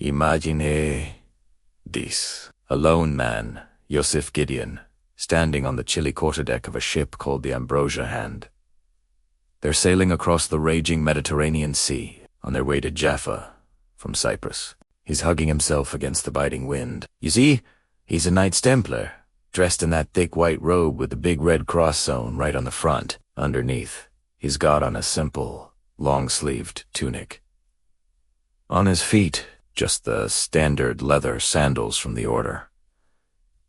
Imagine this. A lone man, Yosef Gideon, standing on the chilly quarterdeck of a ship called the Ambrosia Hand. They're sailing across the raging Mediterranean Sea on their way to Jaffa from Cyprus. He's hugging himself against the biting wind. You see, he's a Knights Templar, dressed in that thick white robe with the big red cross sewn right on the front. Underneath, he's got on a simple, long-sleeved tunic. On his feet, just the standard leather sandals from the order.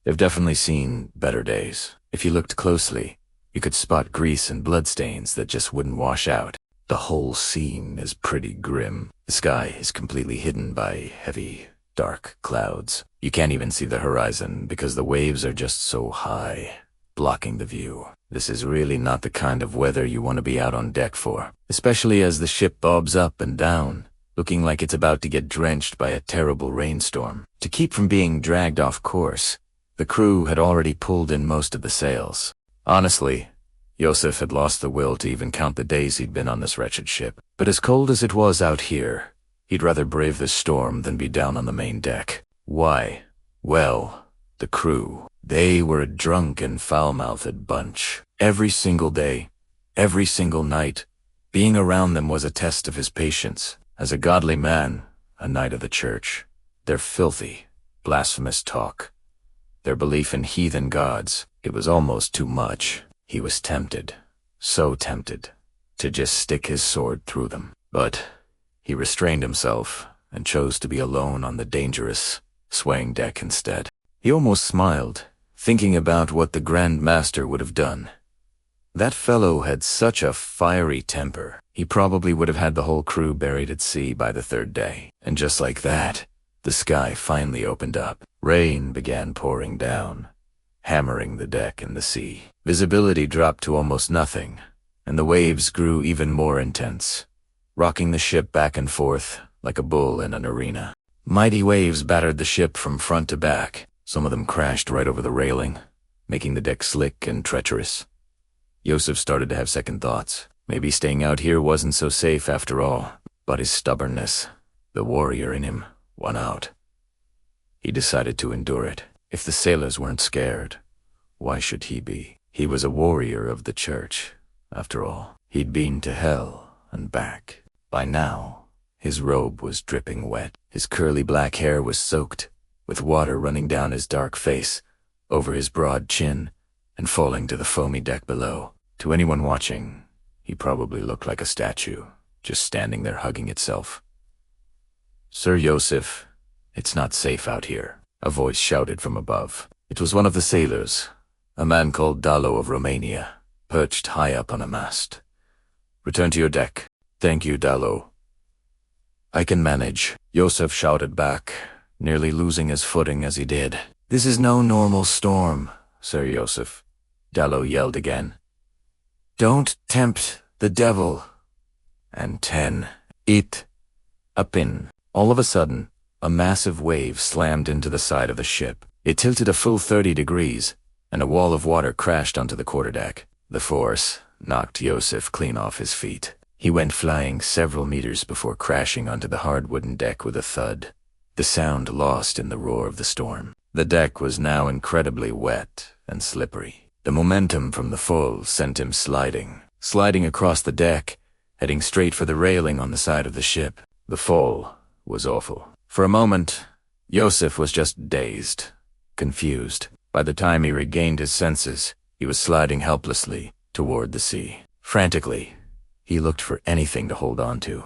They've definitely seen better days. If you looked closely, you could spot grease and bloodstains that just wouldn't wash out. The whole scene is pretty grim. The sky is completely hidden by heavy, dark clouds. You can't even see the horizon because the waves are just so high, blocking the view. This is really not the kind of weather you want to be out on deck for, especially as the ship bobs up and down, looking like it's about to get drenched by a terrible rainstorm. To keep from being dragged off course, the crew had already pulled in most of the sails. Honestly, Yosef had lost the will to even count the days he'd been on this wretched ship. But as cold as it was out here, he'd rather brave the storm than be down on the main deck. Why? Well, the crew. They were a drunken, foul-mouthed bunch. Every single day, every single night, being around them was a test of his patience. As a godly man, a knight of the church, their filthy, blasphemous talk, their belief in heathen gods, it was almost too much. He was tempted, so tempted, to just stick his sword through them. But he restrained himself and chose to be alone on the dangerous, swaying deck instead. He almost smiled, thinking about what the Grand Master would have done. That fellow had such a fiery temper. He probably would have had the whole crew buried at sea by the third day. And just like that, the sky finally opened up. Rain began pouring down, hammering the deck and the sea. Visibility dropped to almost nothing, and the waves grew even more intense, rocking the ship back and forth like a bull in an arena. Mighty waves battered the ship from front to back. Some of them crashed right over the railing, making the deck slick and treacherous. Yosef started to have second thoughts. Maybe staying out here wasn't so safe after all, but his stubbornness, the warrior in him, won out. He decided to endure it. If the sailors weren't scared, why should he be? He was a warrior of the church, after all. He'd been to hell and back. By now, his robe was dripping wet. His curly black hair was soaked, with water running down his dark face, over his broad chin, and falling to the foamy deck below. To anyone watching, he probably looked like a statue, just standing there hugging itself. "Sir Yosef, it's not safe out here," a voice shouted from above. It was one of the sailors, a man called Dalo of Romania, perched high up on a mast. "Return to your deck." "Thank you, Dalo." "I can manage," Yosef shouted back, nearly losing his footing as he did. "This is no normal storm, Sir Yosef," Dalo yelled again. "Don't tempt the devil." And 10, it, a pin. All of a sudden, a massive wave slammed into the side of the ship. It tilted a full 30 degrees, and a wall of water crashed onto the quarterdeck. The force knocked Yosef clean off his feet. He went flying several meters before crashing onto the hard wooden deck with a thud, the sound lost in the roar of the storm. The deck was now incredibly wet and slippery. The momentum from the fall sent him sliding across the deck, heading straight for the railing on the side of the ship. The fall was awful. For a moment, Yosef was just dazed, confused. By the time he regained his senses, he was sliding helplessly toward the sea. Frantically, he looked for anything to hold on to,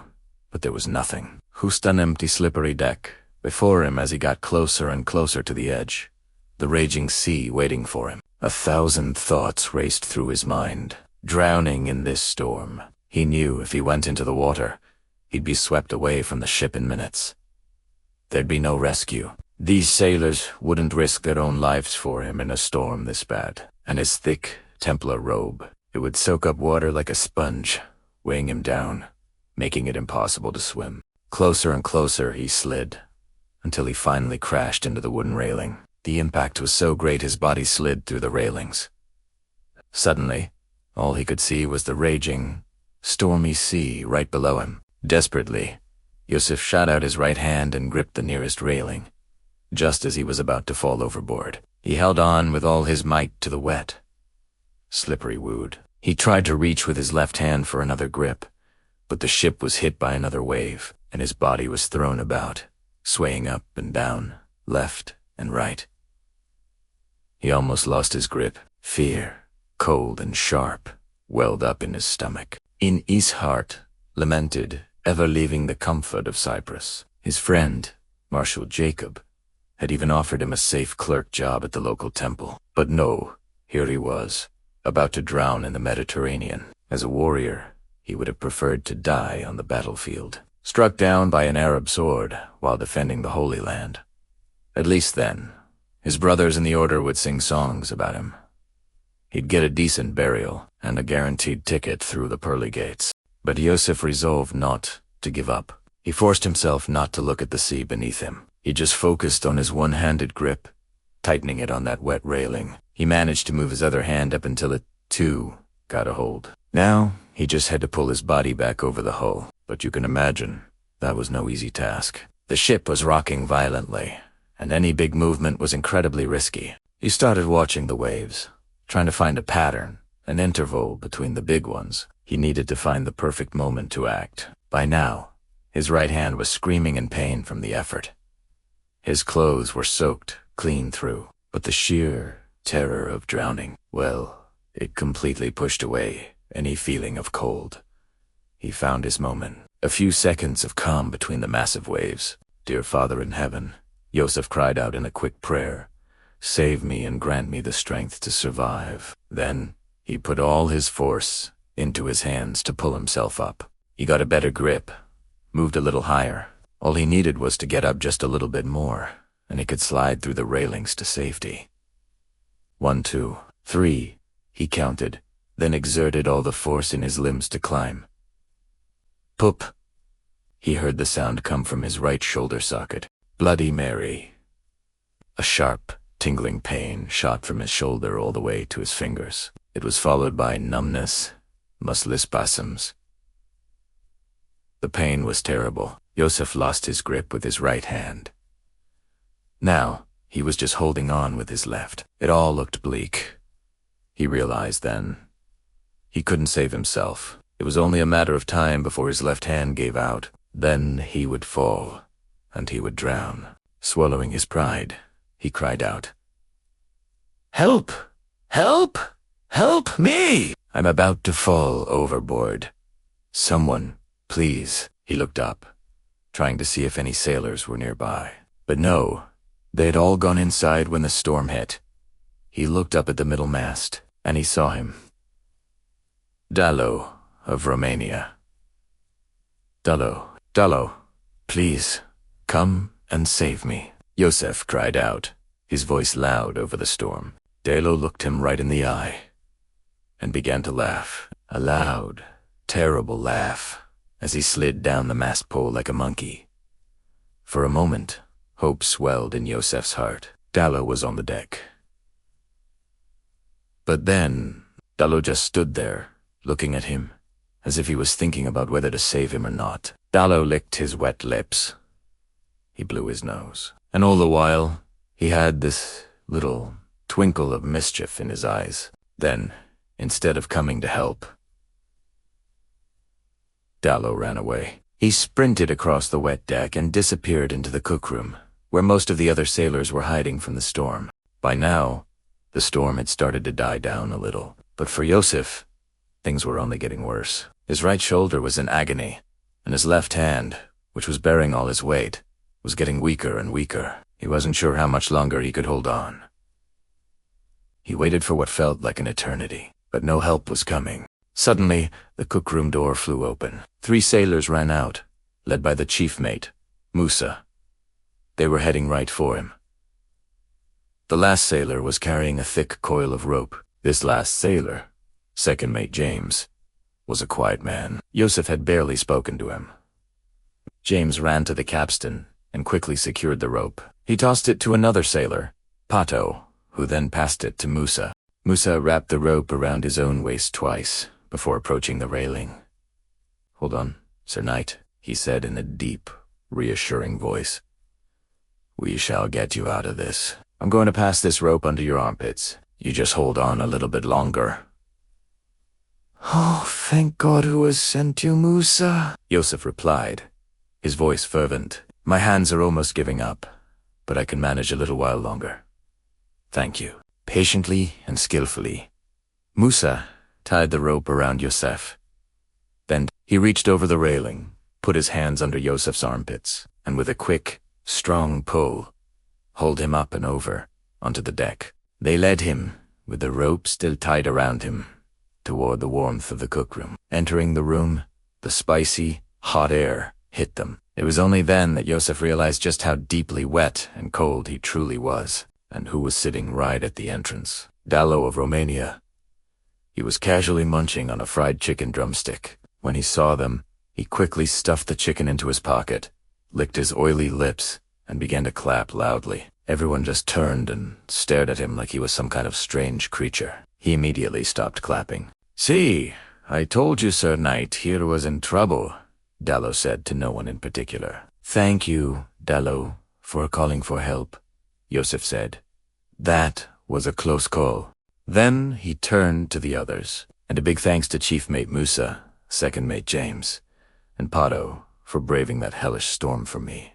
but there was nothing. Just an empty, slippery deck. Before him, as he got closer and closer to the edge, the raging sea waiting for him. 1,000 thoughts raced through his mind. Drowning in this storm, he knew if he went into the water, he'd be swept away from the ship in minutes. There'd be no rescue. These sailors wouldn't risk their own lives for him in a storm this bad. And his thick Templar robe, it would soak up water like a sponge, weighing him down, making it impossible to swim. Closer and closer he slid, until he finally crashed into the wooden railing. The impact was so great his body slid through the railings. Suddenly, all he could see was the raging, stormy sea right below him. Desperately, Yosef shot out his right hand and gripped the nearest railing. Just as he was about to fall overboard, he held on with all his might to the wet, slippery wood. He tried to reach with his left hand for another grip, but the ship was hit by another wave, and his body was thrown about, swaying up and down, left and right. He almost lost his grip. Fear, cold and sharp, welled up in his stomach. In his heart, lamented, ever leaving the comfort of Cyprus. His friend, Marshal Jacob, had even offered him a safe clerk job at the local temple. But no, here he was, about to drown in the Mediterranean. As a warrior, he would have preferred to die on the battlefield, struck down by an Arab sword while defending the Holy Land. At least then, his brothers in the order would sing songs about him. He'd get a decent burial and a guaranteed ticket through the pearly gates. But Yosef resolved not to give up. He forced himself not to look at the sea beneath him. He just focused on his one-handed grip, tightening it on that wet railing. He managed to move his other hand up until it, too, got a hold. Now, he just had to pull his body back over the hull. But you can imagine, that was no easy task. The ship was rocking violently, and any big movement was incredibly risky. He started watching the waves, trying to find a pattern, an interval between the big ones. He needed to find the perfect moment to act. By now, his right hand was screaming in pain from the effort. His clothes were soaked clean through, but the sheer terror of drowning, well, it completely pushed away any feeling of cold. He found his moment. A few seconds of calm between the massive waves. "Dear Father in heaven," Yosef cried out in a quick prayer, "save me and grant me the strength to survive." Then, he put all his force into his hands to pull himself up. He got a better grip, moved a little higher. All he needed was to get up just a little bit more, and he could slide through the railings to safety. 1, 2, 3, he counted, then exerted all the force in his limbs to climb. Poop! He heard the sound come from his right shoulder socket. Bloody Mary! A sharp, tingling pain shot from his shoulder all the way to his fingers. It was followed by numbness, muscle spasms. The pain was terrible. Yosef lost his grip with his right hand. Now, he was just holding on with his left. It all looked bleak. He realized then, he couldn't save himself. It was only a matter of time before his left hand gave out. Then he would fall, and he would drown. Swallowing his pride, he cried out, "Help! Help! Help me! I'm about to fall overboard. Someone, please." He looked up, trying to see if any sailors were nearby. But no, they had all gone inside when the storm hit. He looked up at the middle mast, and he saw him. Dalo of Romania. Dalo, please, come and save me," Yosef cried out, his voice loud over the storm. Dalo looked him right in the eye and began to laugh, a loud, terrible laugh, as he slid down the mast pole like a monkey. For a moment, hope swelled in Yosef's heart. Dalo was on the deck. But then, Dalo just stood there, looking at him, as if he was thinking about whether to save him or not. Dalo licked his wet lips. He blew his nose. And all the while, he had this little twinkle of mischief in his eyes. Then, instead of coming to help, Dalo ran away. He sprinted across the wet deck and disappeared into the cookroom, where most of the other sailors were hiding from the storm. By now, the storm had started to die down a little. But for Yosef, things were only getting worse. His right shoulder was in agony, and his left hand, which was bearing all his weight, was getting weaker and weaker. He wasn't sure how much longer he could hold on. He waited for what felt like an eternity, but no help was coming. Suddenly, the cookroom door flew open. 3 sailors ran out, led by the chief mate, Musa. They were heading right for him. The last sailor was carrying a thick coil of rope. This last sailor, second mate James, was a quiet man. Yosef had barely spoken to him. James ran to the capstan and quickly secured the rope. He tossed it to another sailor, Pato, who then passed it to Musa. Musa wrapped the rope around his own waist twice before approaching the railing. "Hold on, Sir Knight," he said in a deep, reassuring voice. "We shall get you out of this. I'm going to pass this rope under your armpits. You just hold on a little bit longer." "Oh, thank God who has sent you, Musa," Yosef replied, his voice fervent. "My hands are almost giving up, but I can manage a little while longer. Thank you." Patiently and skillfully, Musa tied the rope around Yosef. Then he reached over the railing, put his hands under Yosef's armpits, and with a quick, strong pull, hauled him up and over onto the deck. They led him, with the rope still tied around him, toward the warmth of the cookroom. Entering the room, the spicy, hot air hit them. It was only then that Yosef realized just how deeply wet and cold he truly was, and who was sitting right at the entrance. Dallo of Romania. He was casually munching on a fried chicken drumstick. When he saw them, he quickly stuffed the chicken into his pocket, licked his oily lips, and began to clap loudly. Everyone just turned and stared at him like he was some kind of strange creature. He immediately stopped clapping. "See, I told you Sir Knight here was in trouble," Dallo said to no one in particular. "Thank you, Dallo, for calling for help," Yosef said. "That was a close call." Then he turned to the others, and a big thanks to Chief Mate Musa, Second Mate James, and Pato for braving that hellish storm for me.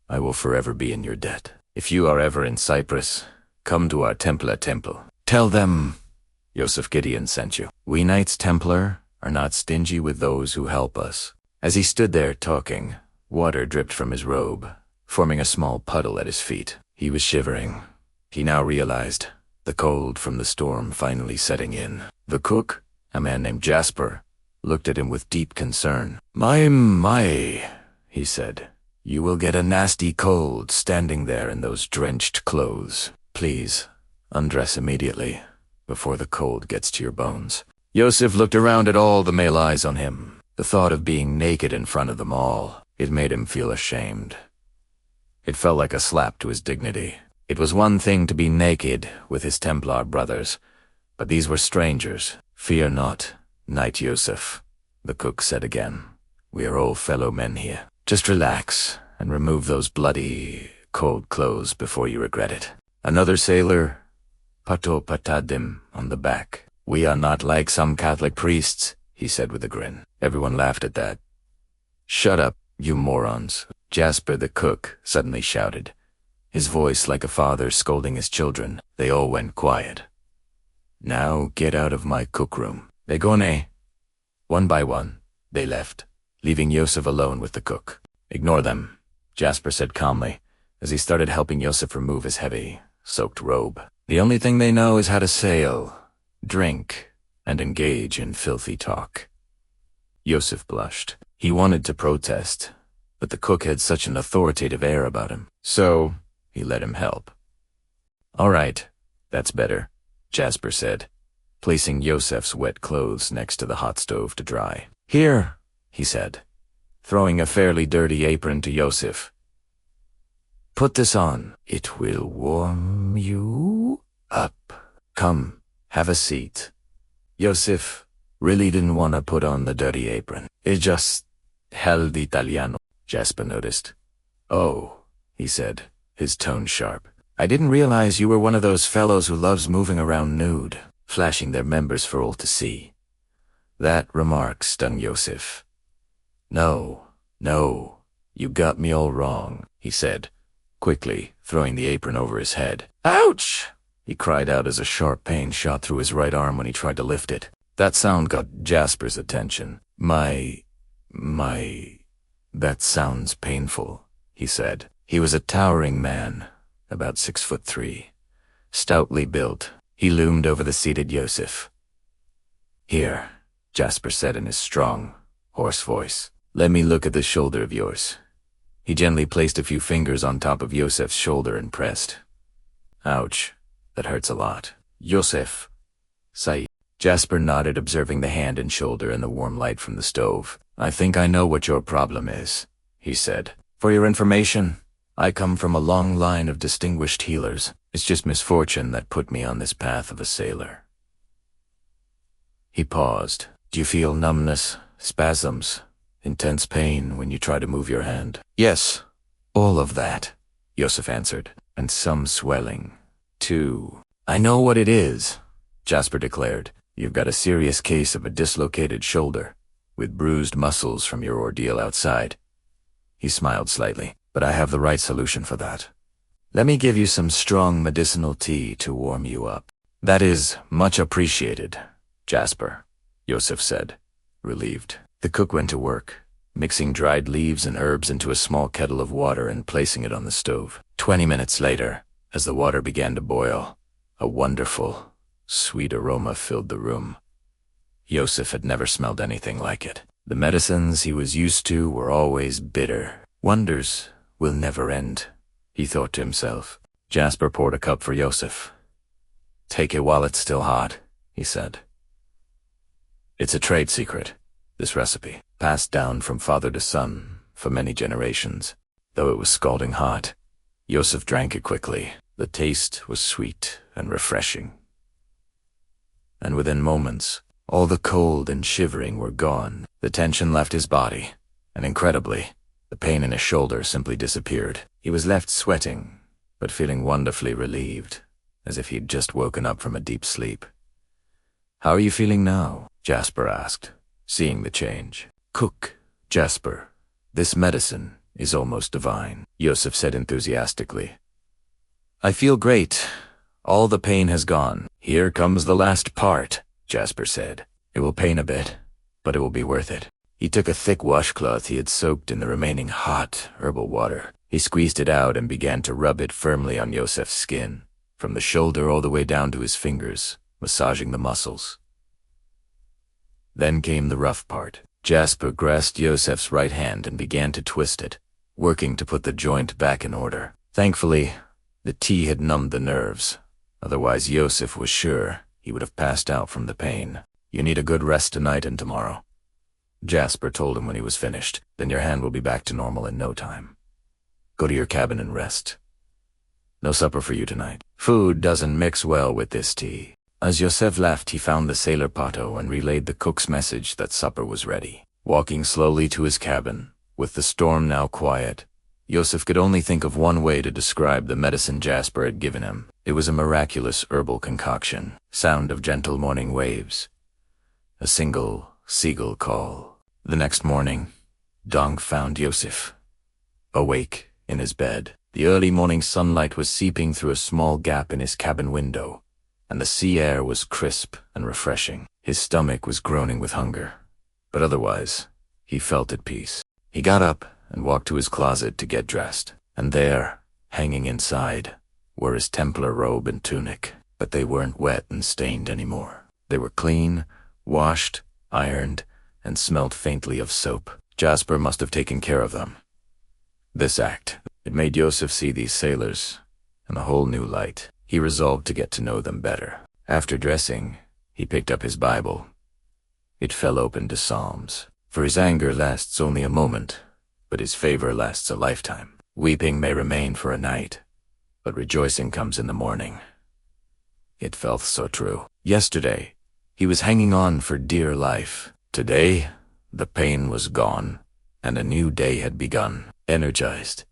I will forever be in your debt. If you are ever in Cyprus, come to our Templar temple. Tell them Yosef Gideon sent you. We Knights Templar are not stingy with those who help us. As he stood there talking, water dripped from his robe, forming a small puddle at his feet. He was shivering. He now realized, the cold from the storm finally setting in. The cook, a man named Jasper, looked at him with deep concern. My, he said. You will get a nasty cold standing there in those drenched clothes. Please, undress immediately, before the cold gets to your bones. Yosef looked around at all the male eyes on him. The thought of being naked in front of them all, it made him feel ashamed. It felt like a slap to his dignity. It was one thing to be naked with his Templar brothers, but these were strangers. Fear not, Knight Yosef, the cook said again. We are all fellow men here. Just relax and remove those bloody, cold clothes before you regret it. Another sailor, Pato patted him on the back. We are not like some Catholic priests, he said with a grin. Everyone laughed at that. Shut up, you morons, Jasper the cook suddenly shouted, his voice like a father scolding his children. They all went quiet. Now get out of my cookroom. Begone. One by one, they left, leaving Yosef alone with the cook. Ignore them, Jasper said calmly, as he started helping Yosef remove his heavy, soaked robe. The only thing they know is how to sail, drink, and engage in filthy talk. Yosef blushed. He wanted to protest, but the cook had such an authoritative air about him. So, he let him help. All right, that's better, Jasper said, placing Yosef's wet clothes next to the hot stove to dry. Here, he said, throwing a fairly dirty apron to Yosef. Put this on. It will warm you up. Come, have a seat. Yosef really didn't want to put on the dirty apron. It just held Italiano, Jasper noticed. Oh, he said, his tone sharp. I didn't realize you were one of those fellows who loves moving around nude, flashing their members for all to see. That remark stung Yosef. No, you got me all wrong, he said, quickly throwing the apron over his head. Ouch! He cried out as a sharp pain shot through his right arm when he tried to lift it. That sound got Jasper's attention. That sounds painful, he said. He was a towering man, about 6'3", stoutly built. He loomed over the seated Yosef. Here, Jasper said in his strong, hoarse voice. Let me look at this shoulder of yours. He gently placed a few fingers on top of Yosef's shoulder and pressed. Ouch, that hurts a lot. Yosef, Said. Jasper nodded, observing the hand and shoulder in the warm light from the stove. I think I know what your problem is, he said. For your information, I come from a long line of distinguished healers. It's just misfortune that put me on this path of a sailor. He paused. Do you feel numbness, spasms? Intense pain when you try to move your hand. Yes, all of that, Yosef answered, and some swelling, too. I know what it is, Jasper declared. You've got a serious case of a dislocated shoulder, with bruised muscles from your ordeal outside. He smiled slightly, but I have the right solution for that. Let me give you some strong medicinal tea to warm you up. That is much appreciated, Jasper, Yosef said, relieved. The cook went to work, mixing dried leaves and herbs into a small kettle of water and placing it on the stove. 20 minutes later, as the water began to boil, a wonderful, sweet aroma filled the room. Yosef had never smelled anything like it. The medicines he was used to were always bitter. Wonders will never end, he thought to himself. Jasper poured a cup for Yosef. Take it while it's still hot, he said. It's a trade secret, this recipe, passed down from father to son for many generations. Though it was scalding hot, Yosef drank it quickly. The taste was sweet and refreshing. And within moments, all the cold and shivering were gone. The tension left his body, and incredibly, the pain in his shoulder simply disappeared. He was left sweating, but feeling wonderfully relieved, as if he'd just woken up from a deep sleep. How are you feeling now? Jasper asked, seeing the change. Cook, Jasper, this medicine is almost divine, Yosef said enthusiastically. I feel great. All the pain has gone. Here comes the last part, Jasper said. It will pain a bit, but it will be worth it. He took a thick washcloth he had soaked in the remaining hot herbal water. He squeezed it out and began to rub it firmly on Yosef's skin, from the shoulder all the way down to his fingers, massaging the muscles. Then came the rough part. Jasper grasped Yosef's right hand and began to twist it, working to put the joint back in order. Thankfully, the tea had numbed the nerves. Otherwise, Yosef was sure he would have passed out from the pain. You need a good rest tonight and tomorrow, Jasper told him when he was finished. Then your hand will be back to normal in no time. Go to your cabin and rest. No supper for you tonight. Food doesn't mix well with this tea. As Yosef left, he found the sailor Pato and relayed the cook's message that supper was ready. Walking slowly to his cabin, with the storm now quiet, Yosef could only think of one way to describe the medicine Jasper had given him. It was a miraculous herbal concoction, sound of gentle morning waves, a single seagull call. The next morning, dawn found Yosef awake in his bed. The early morning sunlight was seeping through a small gap in his cabin window, and the sea air was crisp and refreshing. His stomach was groaning with hunger, but otherwise, he felt at peace. He got up and walked to his closet to get dressed, and there, hanging inside, were his Templar robe and tunic, but they weren't wet and stained anymore. They were clean, washed, ironed, and smelled faintly of soap. Jasper must have taken care of them. This act, it made Yosef see these sailors in a whole new light. He resolved to get to know them better. After dressing, he picked up his Bible. It fell open to Psalms. For his anger lasts only a moment, but his favor lasts a lifetime. Weeping may remain for a night, but rejoicing comes in the morning. It felt so true. Yesterday, he was hanging on for dear life. Today, the pain was gone, and a new day had begun. Energized,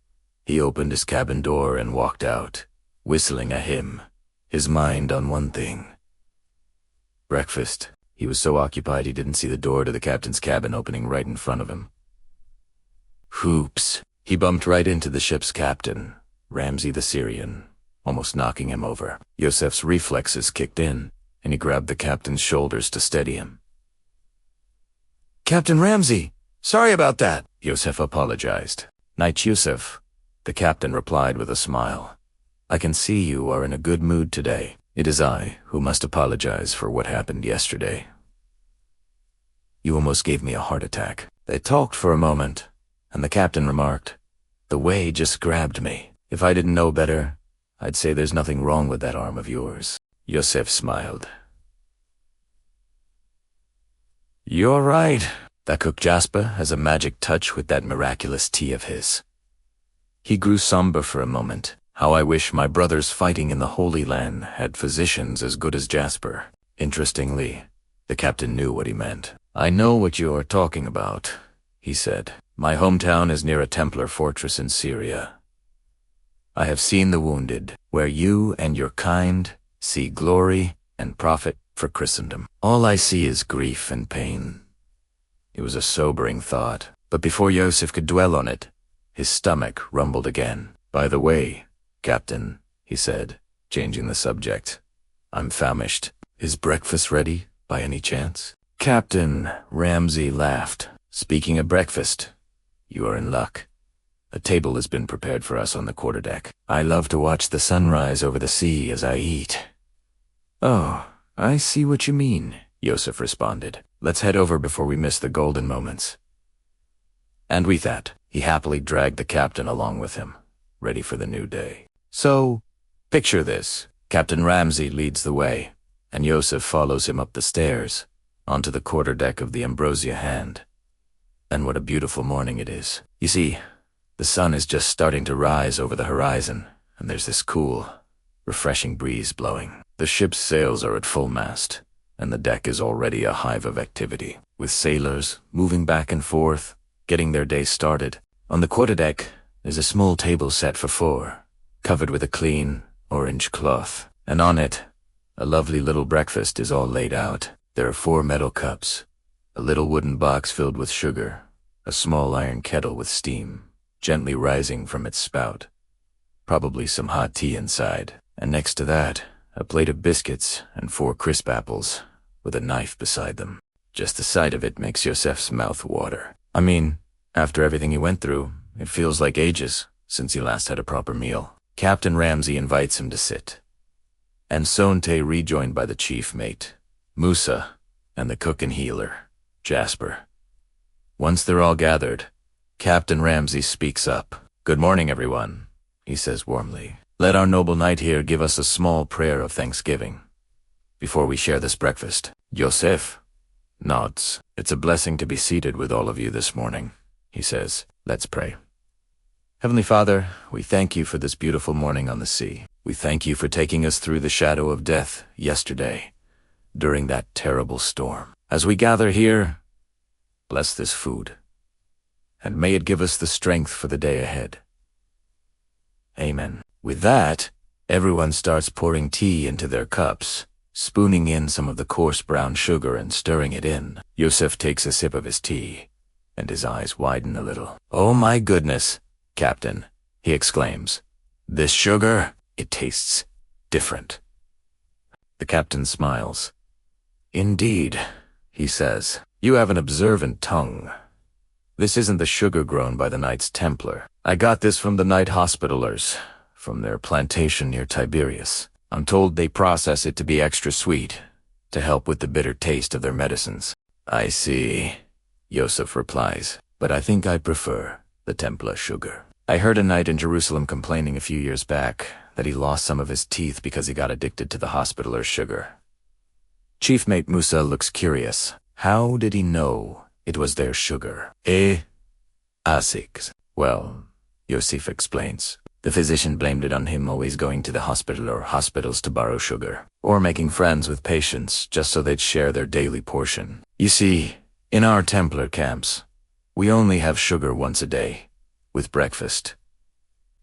he opened his cabin door and walked out, whistling a hymn, his mind on one thing. Breakfast. He was so occupied he didn't see the door to the captain's cabin opening right in front of him. Hoops! He bumped right into the ship's captain, Ramsey the Syrian, almost knocking him over. Yosef's reflexes kicked in, and he grabbed the captain's shoulders to steady him. Captain Ramsey! Sorry about that, Yosef apologized. Knight Yosef, the captain replied with a smile. I can see you are in a good mood today. It is I who must apologize for what happened yesterday. You almost gave me a heart attack. They talked for a moment, and the captain remarked, the way just grabbed me. If I didn't know better, I'd say there's nothing wrong with that arm of yours. Yosef smiled. You're right. That cook Jasper has a magic touch with that miraculous tea of his. He grew somber for a moment. How I wish my brothers fighting in the Holy Land had physicians as good as Jasper. Interestingly, the captain knew what he meant. I know what you're talking about, he said. My hometown is near a Templar fortress in Syria. I have seen the wounded, where you and your kind see glory and profit for Christendom. All I see is grief and pain. It was a sobering thought, but before Yosef could dwell on it, his stomach rumbled again. By the way, Captain, he said, changing the subject, I'm famished. Is breakfast ready, by any chance? Captain Ramsey laughed. Speaking of breakfast, you are in luck. A table has been prepared for us on the quarterdeck. I love to watch the sunrise over the sea as I eat. Oh, I see what you mean, Yosef responded. Let's head over before we miss the golden moments. And with that, he happily dragged the captain along with him, ready for the new day. So, picture this. Captain Ramsey leads the way, and Yosef follows him up the stairs, onto the quarterdeck of the Ambrosia Hand. And what a beautiful morning it is. You see, the sun is just starting to rise over the horizon, and there's this cool, refreshing breeze blowing. The ship's sails are at full mast, and the deck is already a hive of activity, with sailors moving back and forth, getting their day started. On the quarterdeck, there's a small table set for 4, covered with a clean, orange cloth, and on it, a lovely little breakfast is all laid out. There are 4 metal cups, a little wooden box filled with sugar, a small iron kettle with steam, gently rising from its spout, probably some hot tea inside, and next to that, a plate of biscuits and 4 crisp apples, with a knife beside them. Just the sight of it makes Yosef's mouth water. I mean, after everything he went through, it feels like ages since he last had a proper meal. Captain Ramsey invites him to sit, and Sonte rejoined by the chief mate, Musa, and the cook and healer, Jasper. Once they're all gathered, Captain Ramsey speaks up. Good morning, everyone, he says warmly. Let our noble knight here give us a small prayer of thanksgiving before we share this breakfast. Yosef nods. It's a blessing to be seated with all of you this morning, he says. Let's pray. Heavenly Father, we thank you for this beautiful morning on the sea. We thank you for taking us through the shadow of death yesterday, during that terrible storm. As we gather here, bless this food, and may it give us the strength for the day ahead. Amen. With that, everyone starts pouring tea into their cups, spooning in some of the coarse brown sugar and stirring it in. Yosef takes a sip of his tea, and his eyes widen a little. Oh my goodness, Captain, he exclaims. This sugar, it tastes different. The captain smiles. Indeed, he says, you have an observant tongue. This isn't the sugar grown by the Knights Templar. I got this from the Knight Hospitallers, from their plantation near Tiberias. I'm told they process it to be extra sweet, to help with the bitter taste of their medicines. I see, Yosef replies, but I think I prefer the Templar sugar. I heard a knight in Jerusalem complaining a few years back that he lost some of his teeth because he got addicted to the Hospitallers' sugar. Chief Mate Musa looks curious. How did he know it was their sugar? Asics. Well, Yosef explains. The physician blamed it on him always going to the hospital or hospitals to borrow sugar, or making friends with patients just so they'd share their daily portion. You see, in our Templar camps, we only have sugar once a day, with breakfast.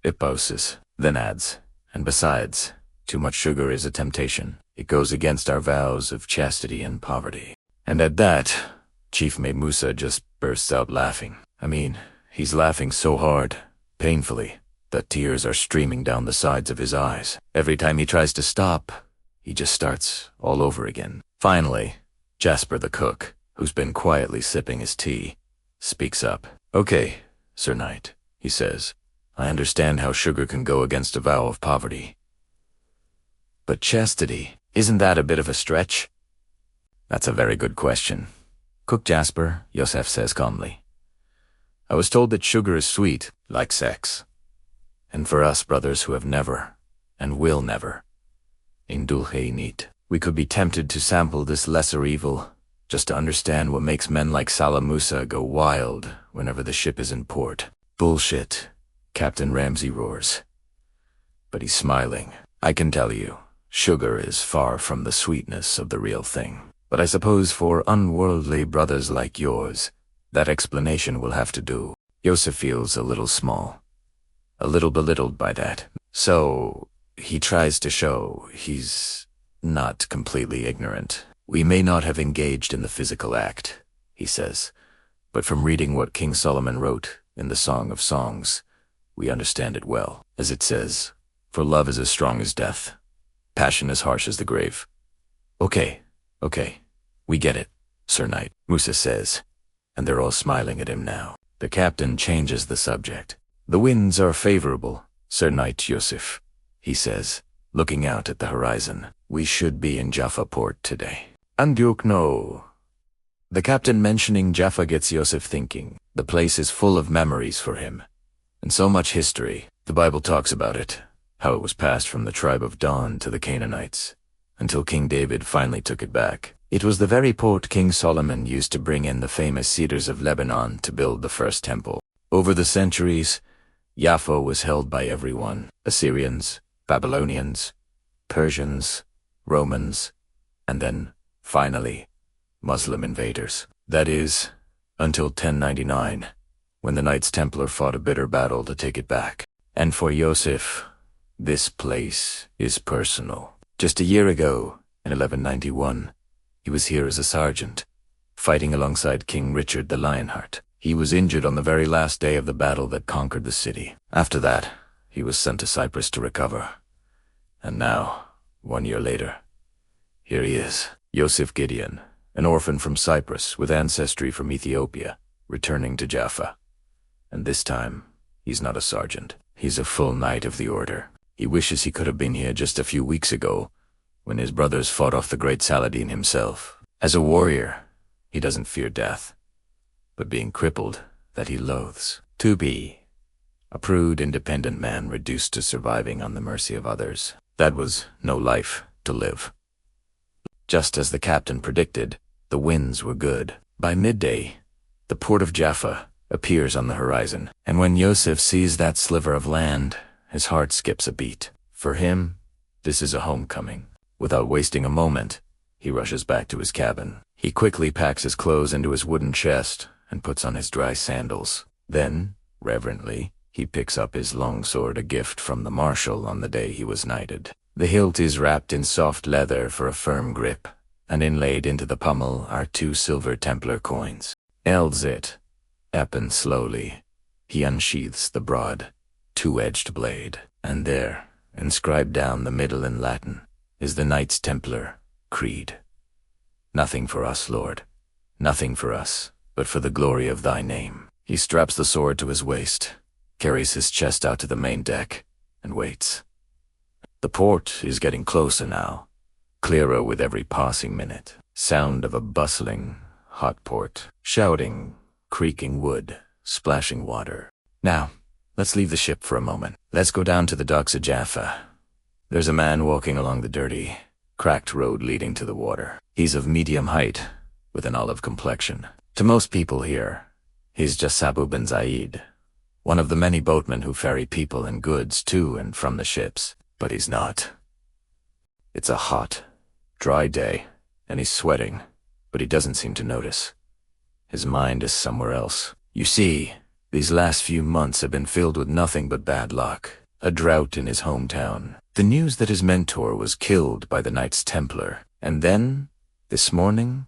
Iposes, then adds, and besides, too much sugar is a temptation. It goes against our vows of chastity and poverty. And at that, Chief Mate Musa just bursts out laughing. I mean, he's laughing so hard, painfully, that tears are streaming down the sides of his eyes. Every time he tries to stop, he just starts all over again. Finally, Jasper the cook, who's been quietly sipping his tea, speaks up. Okay, Sir Knight, he says, I understand how sugar can go against a vow of poverty. But chastity, isn't that a bit of a stretch? That's a very good question. Cook Jasper, Yosef says calmly. I was told that sugar is sweet, like sex. And for us brothers who have never, and will never, indulge nit, we could be tempted to sample this lesser evil, just to understand what makes men like Salah Musa go wild whenever the ship is in port. Bullshit, Captain Ramsey roars. But he's smiling. I can tell you, sugar is far from the sweetness of the real thing. But I suppose for unworldly brothers like yours, That explanation will have to do. Yosef feels a little small, a little belittled by that. So he tries to show he's not completely ignorant. We may not have engaged in the physical act, he says, but from reading what King Solomon wrote in the Song of Songs, we understand it well. As it says, for love is as strong as death, passion as harsh as the grave. Okay, we get it, Sir Knight, Musa says, and they're all smiling at him now. The captain changes the subject. The winds are favorable, Sir Knight Yosef, he says, looking out at the horizon. We should be in Jaffa port today. Andyuk no. The captain mentioning Jaffa gets Yosef thinking. The place is full of memories for him, and so much history. The Bible talks about it, how it was passed from the tribe of Dan to the Canaanites, until King David finally took it back. It was the very port King Solomon used to bring in the famous cedars of Lebanon to build the first temple. Over the centuries, Jaffa was held by everyone: Assyrians, Babylonians, Persians, Romans, and then, finally, Muslim invaders. That is, until 1099, when the Knights Templar fought a bitter battle to take it back. And for Yosef, this place is personal. Just a year ago, in 1191, he was here as a sergeant, fighting alongside King Richard the Lionheart. He was injured on the very last day of the battle that conquered the city. After that, he was sent to Cyprus to recover. And now, 1 year later, here he is, Yosef Gideon, an orphan from Cyprus with ancestry from Ethiopia, returning to Jaffa. And this time, he's not a sergeant. He's a full knight of the order. He wishes he could have been here just a few weeks ago, when his brothers fought off the great Saladin himself. As a warrior, he doesn't fear death, but being crippled, that he loathes. To be a prude, independent man reduced to surviving on the mercy of others. That was no life to live. Just as the captain predicted, the winds were good. By midday, the port of Jaffa appears on the horizon, and when Yosef sees that sliver of land, his heart skips a beat. For him, this is a homecoming. Without wasting a moment, he rushes back to his cabin. He quickly packs his clothes into his wooden chest and puts on his dry sandals. Then, reverently, he picks up his long sword, a gift from the marshal on the day he was knighted. The hilt is wrapped in soft leather for a firm grip, and inlaid into the pommel are 2 silver Templar coins. Elds it, Eppen slowly. He unsheaths the broad, 2-edged blade, and there, inscribed down the middle in Latin, is the Knights Templar creed. Nothing for us, Lord, nothing for us, but for the glory of thy name. He straps the sword to his waist, carries his chest out to the main deck, and waits. The port is getting closer now, clearer with every passing minute. Sound of a bustling, hot port, shouting, creaking wood, splashing water. Now, let's leave the ship for a moment. Let's go down to the docks of Jaffa. There's a man walking along the dirty, cracked road leading to the water. He's of medium height, with an olive complexion. To most people here, he's just Abu bin Zaid, one of the many boatmen who ferry people and goods to and from the ships. But he's not. It's a hot, dry day, and he's sweating, but he doesn't seem to notice. His mind is somewhere else. You see, these last few months have been filled with nothing but bad luck. A drought in his hometown, the news that his mentor was killed by the Knights Templar, and then, this morning,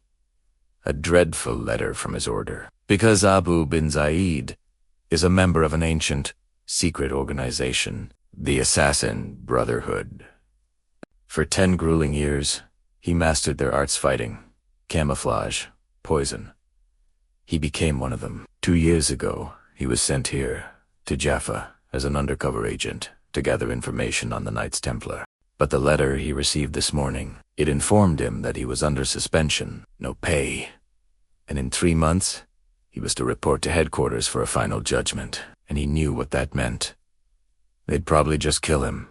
a dreadful letter from his order. Because Abu bin Zaid is a member of an ancient, secret organization, the Assassin Brotherhood. For 10 grueling years, he mastered their arts: fighting, camouflage, poison. He became one of them. 2 years ago, he was sent here, to Jaffa, as an undercover agent, to gather information on the Knights Templar. But the letter he received this morning, it informed him that he was under suspension, no pay. And in 3 months, he was to report to headquarters for a final judgment, and he knew what that meant. They'd probably just kill him,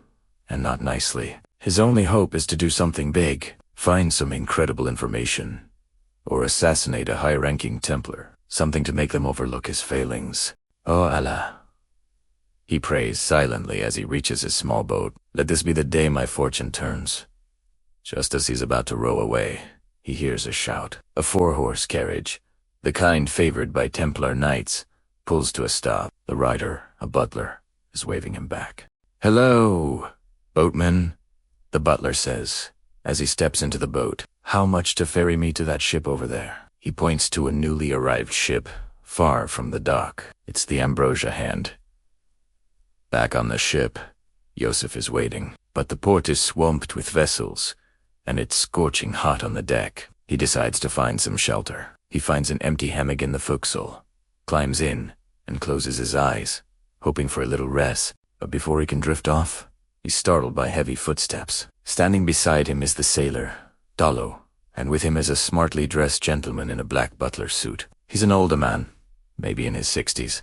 and not nicely. His only hope is to do something big, find some incredible information, or assassinate a high-ranking Templar, something to make them overlook his failings. Oh Allah. He prays silently as he reaches his small boat. Let this be the day my fortune turns. Just as he's about to row away, he hears a shout. A 4-horse carriage, The kind favored by Templar knights pulls to a stop. The rider, a butler, is waving him back. "Hello, boatman," the butler says, as he steps into the boat. "How much to ferry me to that ship over there?" He points to a newly arrived ship, far from the dock. It's the Ambrosia Hand. Back on the ship, Yosef is waiting, but the port is swamped with vessels, and it's scorching hot on the deck. He decides to find some shelter. He finds an empty hammock in the forecastle, climbs in, and closes his eyes, hoping for a little rest. But before he can drift off, he's startled by heavy footsteps. Standing beside him is the sailor, Dallo, and with him is a smartly dressed gentleman in a black butler suit. He's an older man, maybe in his 60s,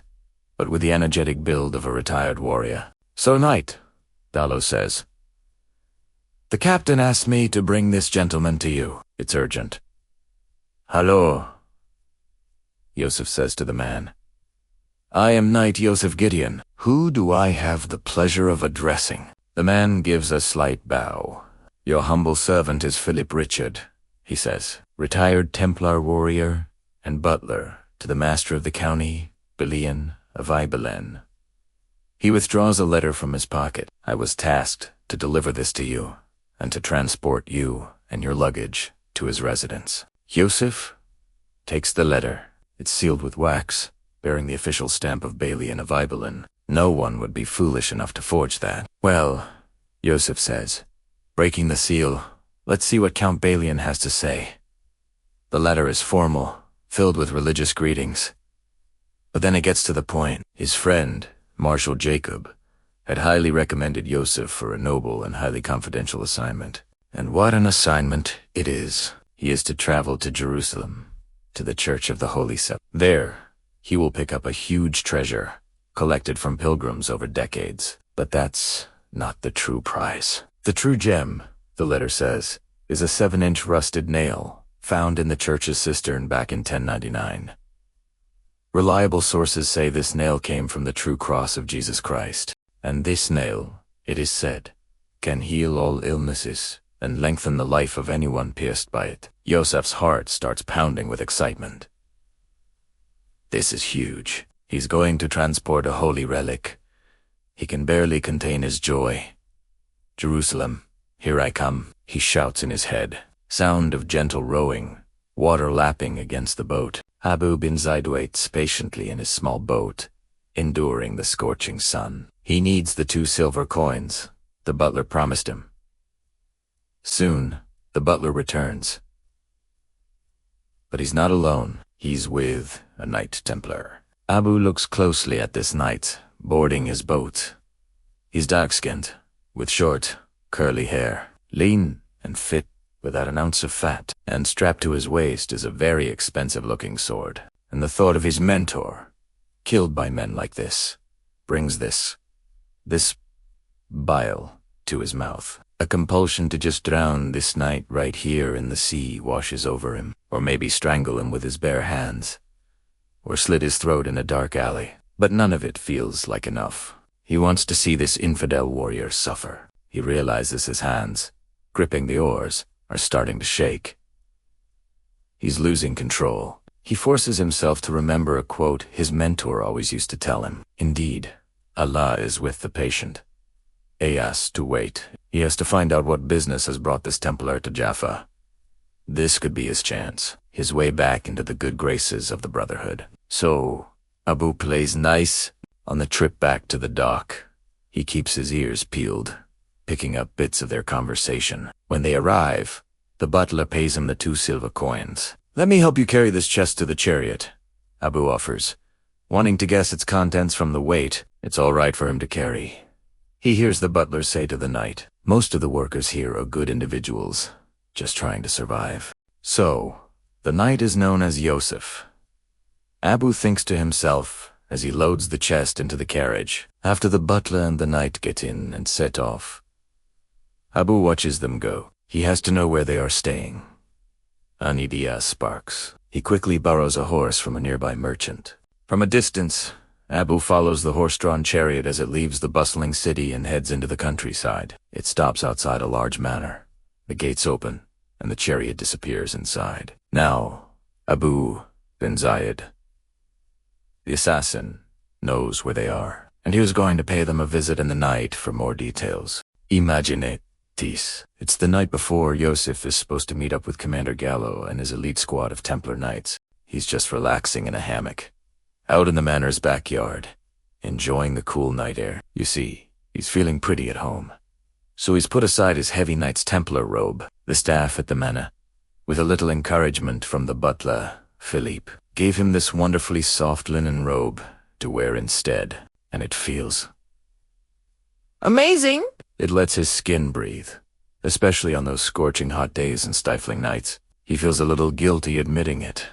but with the energetic build of a retired warrior. "So, knight," Dallo says, "the captain asked me to bring this gentleman to you. It's urgent." "Hello," Yosef says to the man. "I am Knight Yosef Gideon. Who do I have the pleasure of addressing?" The man gives a slight bow. "Your humble servant is Philip Richard," he says, "retired Templar warrior and butler to the master of the county, Bilian of Ibelen." He withdraws a letter from his pocket. "I was tasked to deliver this to you, and to transport you and your luggage to his residence." Yosef takes the letter. It's sealed with wax, bearing the official stamp of Balian of Ibelen. No one would be foolish enough to forge that. "Well," Yosef says, breaking the seal, "let's see what Count Balian has to say." The letter is formal, filled with religious greetings. But then it gets to the point. His friend, Marshal Jacob, had highly recommended Yosef for a noble and highly confidential assignment. And what an assignment it is. He is to travel to Jerusalem, to the Church of the Holy Sepulchre. There, he will pick up a huge treasure, collected from pilgrims over decades. But that's not the true prize. The true gem, the letter says, is a 7-inch rusted nail found in the church's cistern back in 1099. Reliable sources say this nail came from the true cross of Jesus Christ. And this nail, it is said, can heal all illnesses and lengthen the life of anyone pierced by it. Yosef's heart starts pounding with excitement. This is huge. He's going to transport a holy relic. He can barely contain his joy. "Jerusalem, here I come," he shouts in his head. Sound of gentle rowing, water lapping against the boat. Abu bin Zaid waits patiently in his small boat, enduring the scorching sun. He needs the 2 silver coins the butler promised him. Soon, the butler returns. But he's not alone. He's with a Knight Templar. Abu looks closely at this knight, boarding his boat. He's dark-skinned, with short, curly hair, lean and fit without an ounce of fat, and strapped to his waist is a very expensive-looking sword. And the thought of his mentor, killed by men like this, brings this bile to his mouth. A compulsion to just drown this knight right here in the sea washes over him, or maybe strangle him with his bare hands, or slit his throat in a dark alley. But none of it feels like enough. He wants to see this infidel warrior suffer. He realizes his hands, gripping the oars, are starting to shake. He's losing control. He forces himself to remember a quote his mentor always used to tell him. Indeed, Allah is with the patient. He has to wait. He has to find out what business has brought this Templar to Jaffa. This could be his chance, his way back into the good graces of the Brotherhood. So, Abu plays nice. On the trip back to the dock, he keeps his ears peeled, picking up bits of their conversation. When they arrive, the butler pays him the 2 silver coins. "Let me help you carry this chest to the chariot," Abu offers, wanting to guess its contents from the weight. It's all right for him to carry. He hears the butler say to the knight, "Most of the workers here are good individuals, just trying to survive." So, the knight is known as Yosef. Abu thinks to himself as he loads the chest into the carriage. After the butler and the knight get in and set off, Abu watches them go. He has to know where they are staying. An idea sparks. He quickly borrows a horse from a nearby merchant. From a distance, Abu follows the horse-drawn chariot as it leaves the bustling city and heads into the countryside. It stops outside a large manor. The gates open, and the chariot disappears inside. Now, Abu bin Zayed. The assassin knows where they are, and he was going to pay them a visit in the night for more details. Imagine it. It's the night before Yosef is supposed to meet up with Commander Gallo and his elite squad of Templar Knights. He's just relaxing in a hammock, out in the manor's backyard, enjoying the cool night air. You see, he's feeling pretty at home. So he's put aside his heavy Knights Templar robe, the staff at the manor, with a little encouragement from the butler, Philippe, gave him this wonderfully soft linen robe to wear instead, and it feels amazing. It lets his skin breathe, especially on those scorching hot days and stifling nights. He feels a little guilty admitting it,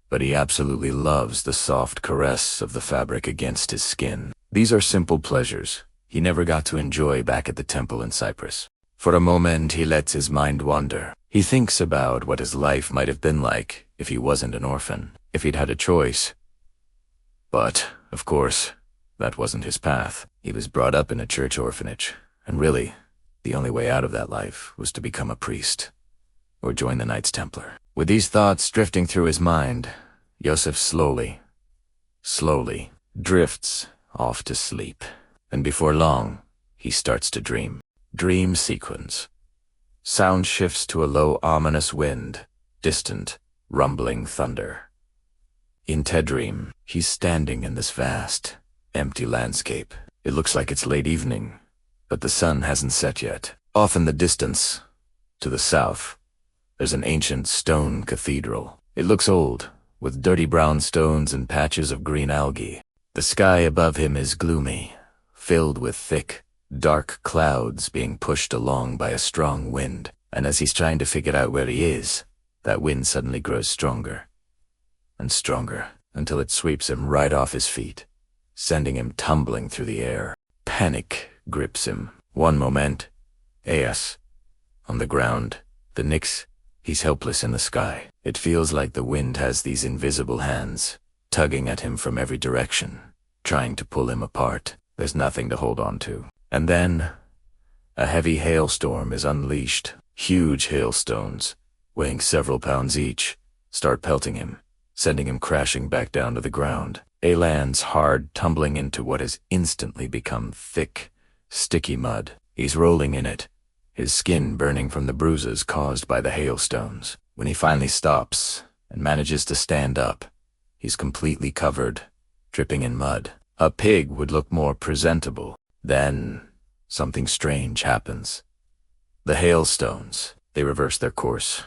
but he absolutely loves the soft caress of the fabric against his skin. These are simple pleasures he never got to enjoy back at the temple in Cyprus. For a moment, he lets his mind wander. He thinks about what his life might have been like if he wasn't an orphan, if he'd had a choice. But, of course, that wasn't his path. He was brought up in a church orphanage, and really, the only way out of that life was to become a priest, or join the Knights Templar. With these thoughts drifting through his mind, Yosef slowly drifts off to sleep. And before long, he starts to dream. Dream sequence. Sound shifts to a low, ominous wind, distant, rumbling thunder. In Tedream, he's standing in this vast, empty landscape. It looks like it's late evening, but the sun hasn't set yet. Off in the distance, to the south, there's an ancient stone cathedral. It looks old, with dirty brown stones and patches of green algae. The sky above him is gloomy, filled with thick, dark clouds being pushed along by a strong wind. And as he's trying to figure out where he is, that wind suddenly grows stronger and stronger until it sweeps him right off his feet, sending him tumbling through the air. Panic grips him. One moment, Aes, on the ground. The next, he's helpless in the sky. It feels like the wind has these invisible hands, tugging at him from every direction, trying to pull him apart. There's nothing to hold on to. And then, a heavy hailstorm is unleashed. Huge hailstones, weighing several pounds each, start pelting him, sending him crashing back down to the ground. He lands hard, tumbling into what has instantly become thick, sticky mud. He's rolling in it, his skin burning from the bruises caused by the hailstones. When he finally stops and manages to stand up, he's completely covered, dripping in mud. A pig would look more presentable. Then, something strange happens. The hailstones, they reverse their course.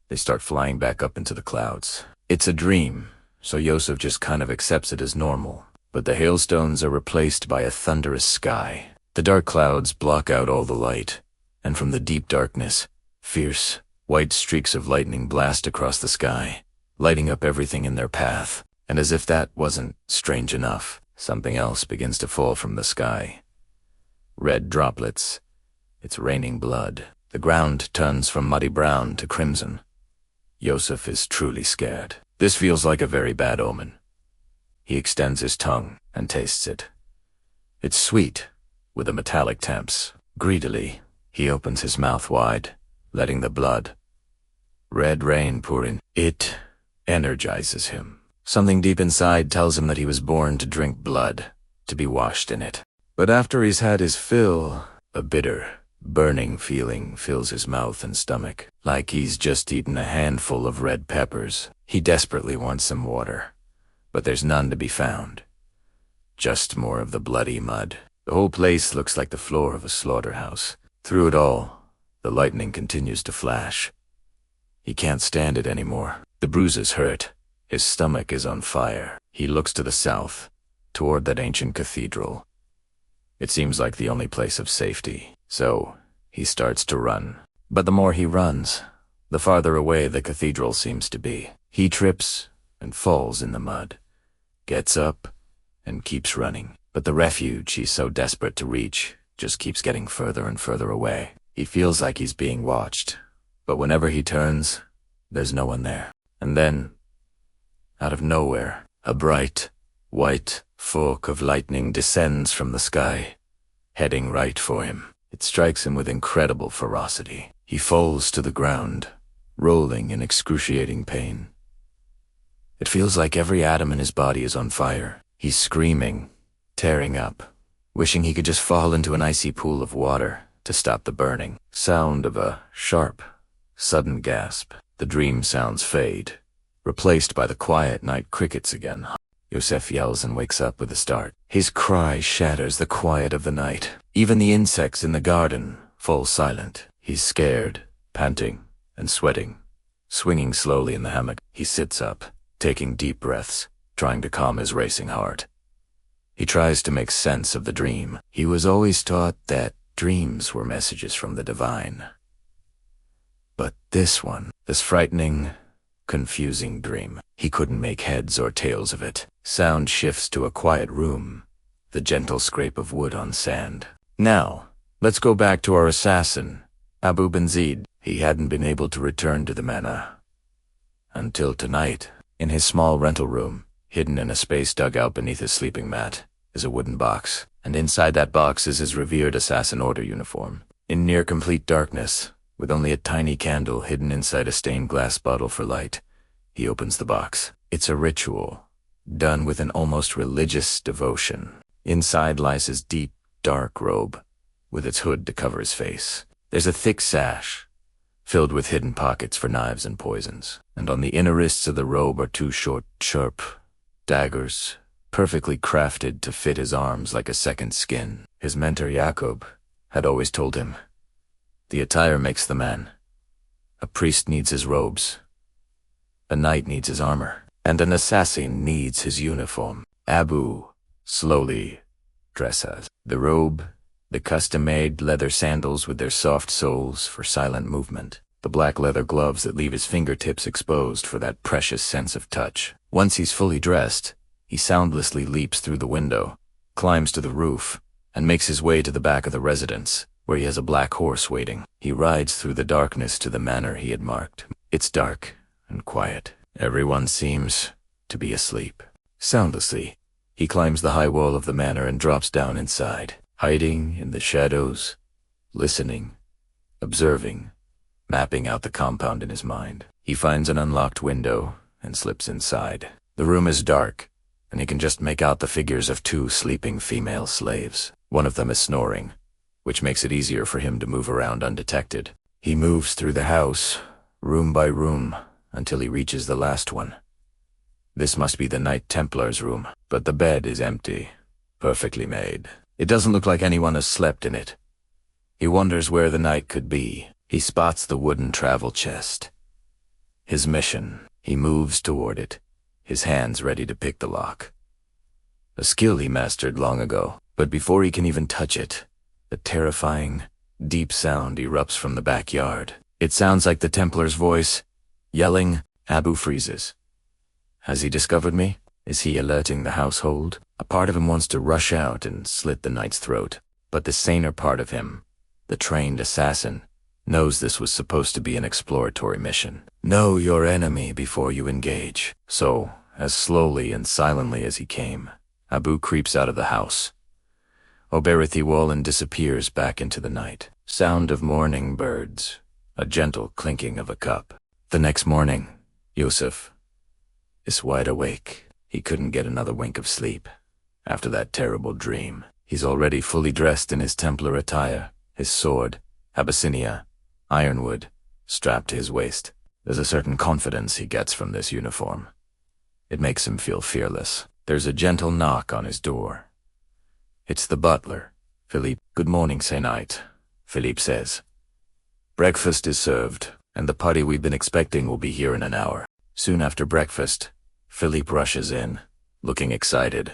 They start flying back up into the clouds. It's a dream, so Yosef just kind of accepts it as normal. But the hailstones are replaced by a thunderous sky. The dark clouds block out all the light, and from the deep darkness, fierce, white streaks of lightning blast across the sky, lighting up everything in their path. And as if that wasn't strange enough, something else begins to fall from the sky. Red droplets. It's raining blood. The ground turns from muddy brown to crimson. Yosef is truly scared. This feels like a very bad omen. He extends his tongue and tastes it. It's sweet, with a metallic temps. Greedily, he opens his mouth wide, letting the blood, red rain pour in. It energizes him. Something deep inside tells him that he was born to drink blood, to be washed in it. But after he's had his fill, a bitter, burning feeling fills his mouth and stomach, like he's just eaten a handful of red peppers. He desperately wants some water, but there's none to be found. Just more of the bloody mud. The whole place looks like the floor of a slaughterhouse. Through it all, the lightning continues to flash. He can't stand it anymore. The bruises hurt. His stomach is on fire. He looks to the south, toward that ancient cathedral. It seems like the only place of safety, so he starts to run. But the more he runs, the farther away the cathedral seems to be. He trips and falls in the mud, gets up, and keeps running. But the refuge he's so desperate to reach just keeps getting further and further away. He feels like he's being watched, but whenever he turns, there's no one there. And then, out of nowhere, a bright, white fork of lightning descends from the sky, heading right for him. It strikes him with incredible ferocity. He falls to the ground, rolling in excruciating pain. It feels like every atom in his body is on fire. He's screaming, tearing up, wishing he could just fall into an icy pool of water to stop the burning. Sound of a sharp, sudden gasp. The dream sounds fade, replaced by the quiet night crickets again. Yosef yells and wakes up with a start. His cry shatters the quiet of the night. Even the insects in the garden fall silent. He's scared, panting, and sweating. Swinging slowly in the hammock, he sits up, taking deep breaths, trying to calm his racing heart. He tries to make sense of the dream. He was always taught that dreams were messages from the divine. But this one, this frightening, confusing dream, he couldn't make heads or tails of it. Sound shifts to a quiet room, the gentle scrape of wood on sand. Now, let's go back to our assassin, Abu Ben Zid. He hadn't been able to return to the manor until tonight. In his small rental room, hidden in a space dug out beneath his sleeping mat, is a wooden box, and inside that box is his revered assassin order uniform. In near complete darkness, with only a tiny candle hidden inside a stained glass bottle for light, he opens the box. It's a ritual, done with an almost religious devotion. Inside lies his deep, dark robe, with its hood to cover his face. There's a thick sash, filled with hidden pockets for knives and poisons, and on the inner wrists of the robe are two short, sharp daggers, perfectly crafted to fit his arms like a second skin. His mentor Jacob had always told him, the attire makes the man. A priest needs his robes, a knight needs his armor, and an assassin needs his uniform. Abu slowly dresses. The robe, the custom-made leather sandals with their soft soles for silent movement, the black leather gloves that leave his fingertips exposed for that precious sense of touch. Once he's fully dressed, he soundlessly leaps through the window, climbs to the roof, and makes his way to the back of the residence, where he has a black horse waiting. He rides through the darkness to the manor he had marked. It's dark and quiet. Everyone seems to be asleep. Soundlessly, he climbs the high wall of the manor and drops down inside, hiding in the shadows, listening, observing, mapping out the compound in his mind. He finds an unlocked window and slips inside. The room is dark, and he can just make out the figures of two sleeping female slaves. One of them is snoring, which makes it easier for him to move around undetected. He moves through the house, room by room, until he reaches the last one. This must be the Knights Templar's room, but the bed is empty, perfectly made. It doesn't look like anyone has slept in it. He wonders where the knight could be. He spots the wooden travel chest. His mission. He moves toward it, his hands ready to pick the lock. A skill he mastered long ago, but before he can even touch it, a terrifying, deep sound erupts from the backyard. It sounds like the Templar's voice, yelling. Abu freezes. Has he discovered me? Is he alerting the household? A part of him wants to rush out and slit the knight's throat, but the saner part of him, the trained assassin, knows this was supposed to be an exploratory mission. Know your enemy before you engage. So, as slowly and silently as he came, Abu creeps out of the house. Oberethi Wallen disappears back into the night. Sound of morning birds, a gentle clinking of a cup. The next morning, Yosef is wide awake. He couldn't get another wink of sleep. After that terrible dream, he's already fully dressed in his Templar attire, his sword, Abyssinia, ironwood, strapped to his waist. There's a certain confidence he gets from this uniform. It makes him feel fearless. There's a gentle knock on his door. It's the butler, Philippe. Good morning, Sir Knight, Philippe says. Breakfast is served, and the party we've been expecting will be here in an hour. Soon after breakfast, Philippe rushes in, looking excited.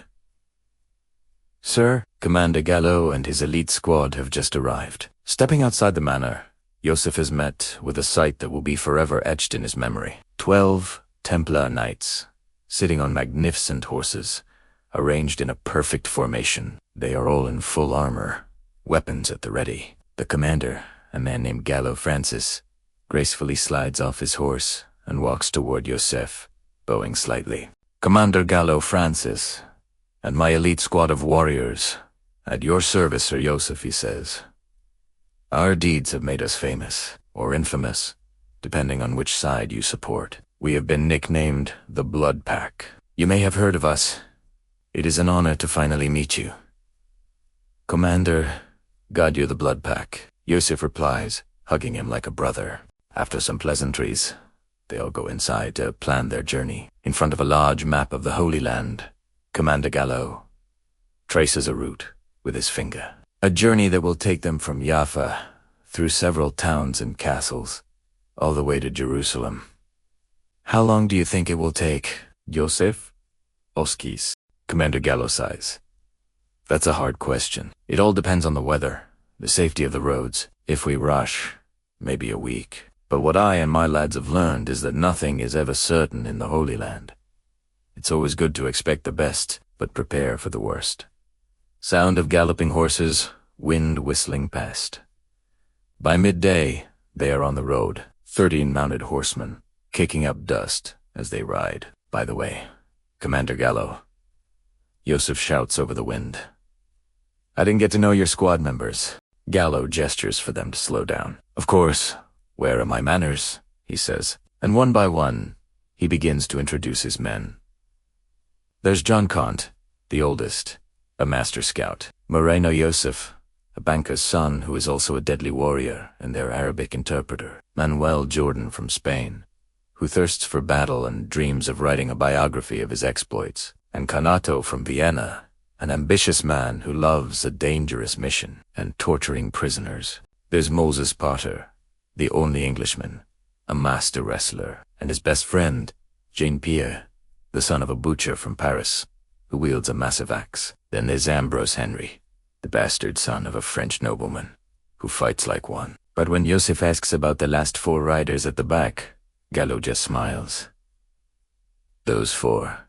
Sir, Commander Gallo and his elite squad have just arrived. Stepping outside the manor, Yosef is met with a sight that will be forever etched in his memory. 12 Templar knights, sitting on magnificent horses, arranged in a perfect formation. They are all in full armor, weapons at the ready. The commander, a man named Gallo Francis, gracefully slides off his horse and walks toward Yosef, bowing slightly. Commander Gallo Francis, and my elite squad of warriors, at your service, Sir Yosef, he says. Our deeds have made us famous, or infamous, depending on which side you support. We have been nicknamed the Blood Pack. You may have heard of us. It is an honor to finally meet you. Commander, God, you're the Blood Pack, Yosef replies, hugging him like a brother. After some pleasantries, they all go inside to plan their journey. In front of a large map of the Holy Land, Commander Gallo traces a route with his finger. A journey that will take them from Jaffa through several towns and castles, all the way to Jerusalem. How long do you think it will take, Yosef? Oskis, Commander Gallo sighs. That's a hard question. It all depends on the weather, the safety of the roads. If we rush, maybe a week. But what I and my lads have learned is that nothing is ever certain in the Holy Land. It's always good to expect the best, but prepare for the worst. Sound of galloping horses, wind whistling past. By midday, they are on the road, 13 mounted horsemen, kicking up dust as they ride. By the way, Commander Gallo, Yosef shouts over the wind. I didn't get to know your squad members. Gallo gestures for them to slow down. Of course, where are my manners? He says, and one by one, he begins to introduce his men. There's John Kant, the oldest, a master scout. Moreno Yosef, a banker's son who is also a deadly warrior and their Arabic interpreter. Manuel Jordan from Spain, who thirsts for battle and dreams of writing a biography of his exploits. And Canato from Vienna, an ambitious man who loves a dangerous mission and torturing prisoners. There's Moses Potter, the only Englishman, a master wrestler, and his best friend, Jean-Pierre, the son of a butcher from Paris, who wields a massive axe. Then there's Ambrose Henry, the bastard son of a French nobleman, who fights like one. But when Yosef asks about the last 4 riders at the back, Gallo just smiles. Those 4.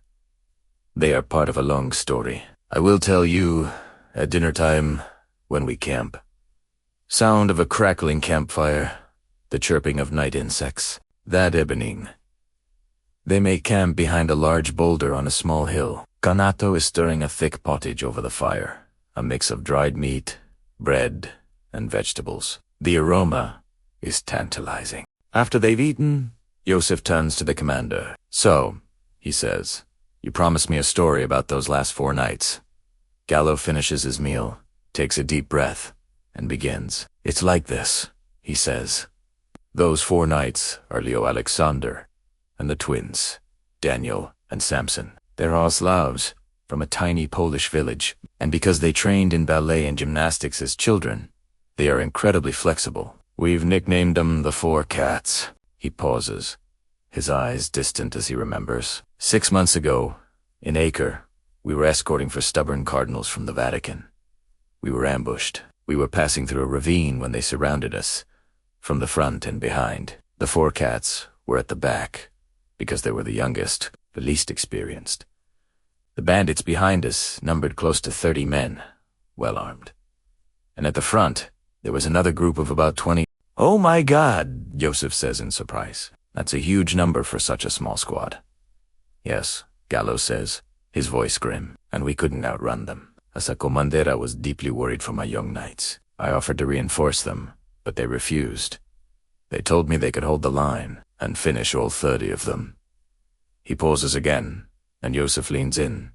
They are part of a long story. I will tell you at dinner time when we camp. Sound of a crackling campfire, the chirping of night insects. That evening, they may camp behind a large boulder on a small hill. Canato is stirring a thick pottage over the fire, a mix of dried meat, bread, and vegetables. The aroma is tantalizing. After they've eaten, Yosef turns to the commander. So, he says, you promised me a story about those last 4 nights. Gallo finishes his meal, takes a deep breath, and begins. It's like this, he says. Those 4 knights are Leo Alexander and the twins, Daniel and Samson. They're all Slavs from a tiny Polish village, and because they trained in ballet and gymnastics as children, they are incredibly flexible. We've nicknamed them the 4 Cats. He pauses, his eyes distant as he remembers. 6 months ago, in Acre, we were escorting for stubborn cardinals from the Vatican. We were ambushed. We were passing through a ravine when they surrounded us, from the front and behind. The 4 Cats were at the back, because they were the youngest, the least experienced. The bandits behind us numbered close to 30 men, well armed. And at the front, there was another group of about 20. Oh my God, Yosef says in surprise. That's a huge number for such a small squad. Yes, Gallo says, his voice grim, and we couldn't outrun them. As a comandera was deeply worried for my young knights. I offered to reinforce them, but they refused. They told me they could hold the line and finish all 30 of them. He pauses again, and Yosef leans in,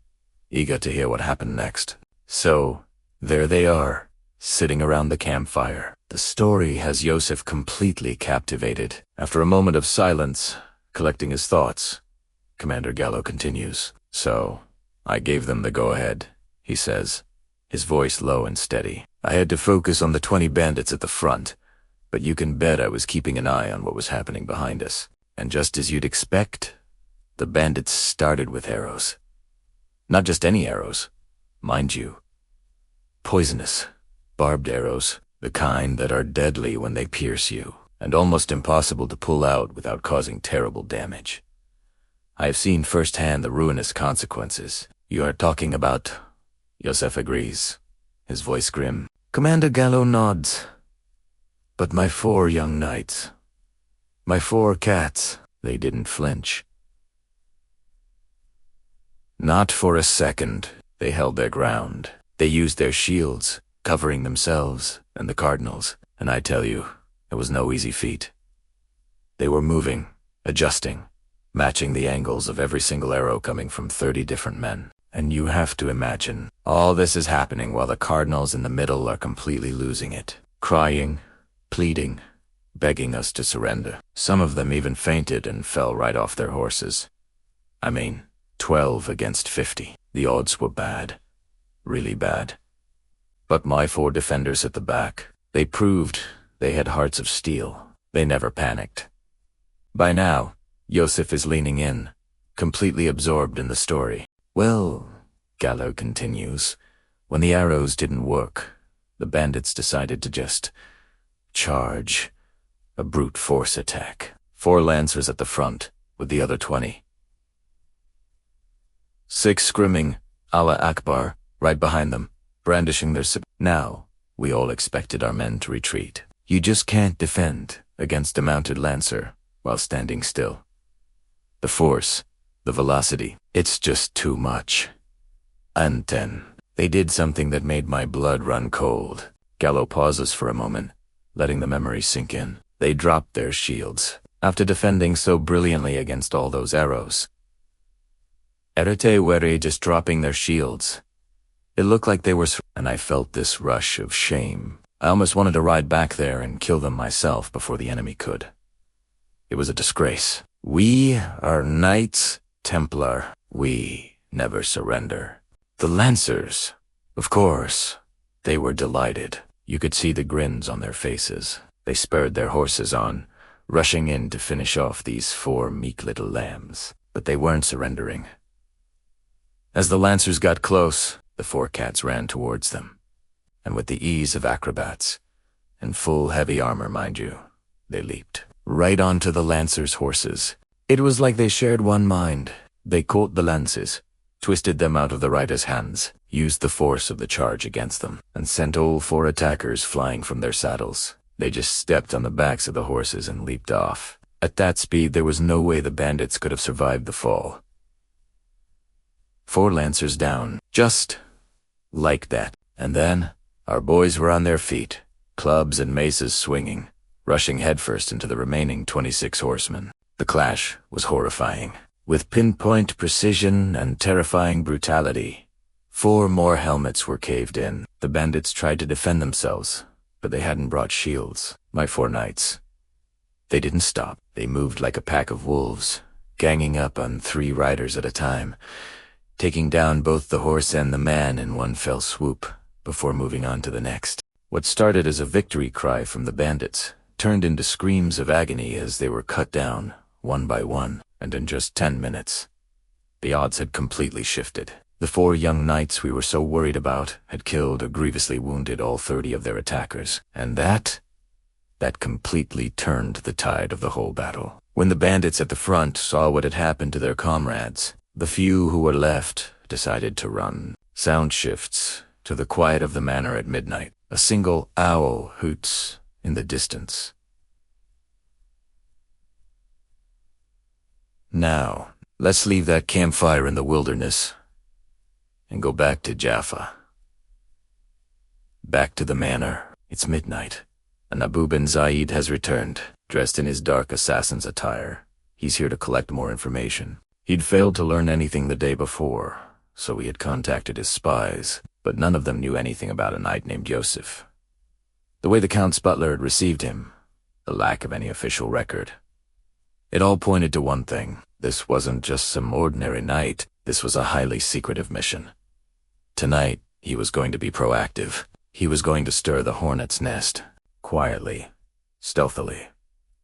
eager to hear what happened next. So, there they are, sitting around the campfire. The story has Yosef completely captivated. After a moment of silence, collecting his thoughts, Commander Gallo continues. So, I gave them the go-ahead, he says, his voice low and steady. I had to focus on the 20 bandits at the front, but you can bet I was keeping an eye on what was happening behind us. And just as you'd expect, the bandits started with arrows. Not just any arrows, mind you. Poisonous, barbed arrows, the kind that are deadly when they pierce you, and almost impossible to pull out without causing terrible damage. I have seen firsthand the ruinous consequences. You are talking about... Yosef agrees, his voice grim. Commander Gallo nods. But my 4 young knights, my 4 cats, they didn't flinch. Not for a second. They held their ground. They used their shields, covering themselves and the cardinals, and I tell you, it was no easy feat. They were moving, adjusting, matching the angles of every single arrow coming from 30 different men. And you have to imagine, all this is happening while the cardinals in the middle are completely losing it, crying, pleading, begging us to surrender. Some of them even fainted and fell right off their horses. I mean, 12 against 50. The odds were bad. Really bad. But my 4 defenders at the back, they proved they had hearts of steel. They never panicked. By now, Yosef is leaning in, completely absorbed in the story. Well, Gallo continues, when the arrows didn't work, the bandits decided to just charge. A brute force attack. 4 lancers at the front, with the other 20. 6 scrimming, Allah Akbar, right behind them, brandishing their Now, we all expected our men to retreat. You just can't defend against a mounted lancer while standing still. The force, the velocity, it's just too much. And then, they did something that made my blood run cold. Gallo pauses for a moment, letting the memory sink in. They dropped their shields, after defending so brilliantly against all those arrows. Erete were just dropping their shields. It looked like they were, and I felt this rush of shame. I almost wanted to ride back there and kill them myself before the enemy could. It was a disgrace. We are Knights Templar. We never surrender. The Lancers, of course, they were delighted. You could see the grins on their faces. They spurred their horses on, rushing in to finish off these 4 meek little lambs. But they weren't surrendering. As the Lancers got close, the 4 cats ran towards them. And with the ease of acrobats, in full heavy armor, mind you, they leaped right onto the Lancers' horses. It was like they shared one mind. They caught the lances, twisted them out of the riders' hands, used the force of the charge against them, and sent all 4 attackers flying from their saddles. They just stepped on the backs of the horses and leaped off. At that speed, there was no way the bandits could have survived the fall. 4 lancers down, just like that. And then, our boys were on their feet, clubs and maces swinging, rushing headfirst into the remaining 26 horsemen. The clash was horrifying. With pinpoint precision and terrifying brutality, 4 more helmets were caved in. The bandits tried to defend themselves, but they hadn't brought shields. My 4 knights. They didn't stop. They moved like a pack of wolves, ganging up on 3 riders at a time, taking down both the horse and the man in one fell swoop, before moving on to the next. What started as a victory cry from the bandits turned into screams of agony as they were cut down, one by one, and in just 10 minutes. The odds had completely shifted. The 4 young knights we were so worried about had killed or grievously wounded all 30 of their attackers, and that completely turned the tide of the whole battle. When the bandits at the front saw what had happened to their comrades, the few who were left decided to run. Sound shifts to the quiet of the manor at midnight. A single owl hoots in the distance. Now, let's leave that campfire in the wilderness and go back to Jaffa. Back to the manor. It's midnight, and Abu bin Zaid has returned, dressed in his dark assassin's attire. He's here to collect more information. He'd failed to learn anything the day before, so he had contacted his spies, but none of them knew anything about a knight named Yosef. The way the Count's butler had received him, the lack of any official record. It all pointed to one thing. This wasn't just some ordinary knight. This was a highly secretive mission. Tonight, he was going to be proactive. He was going to stir the hornet's nest. Quietly, stealthily.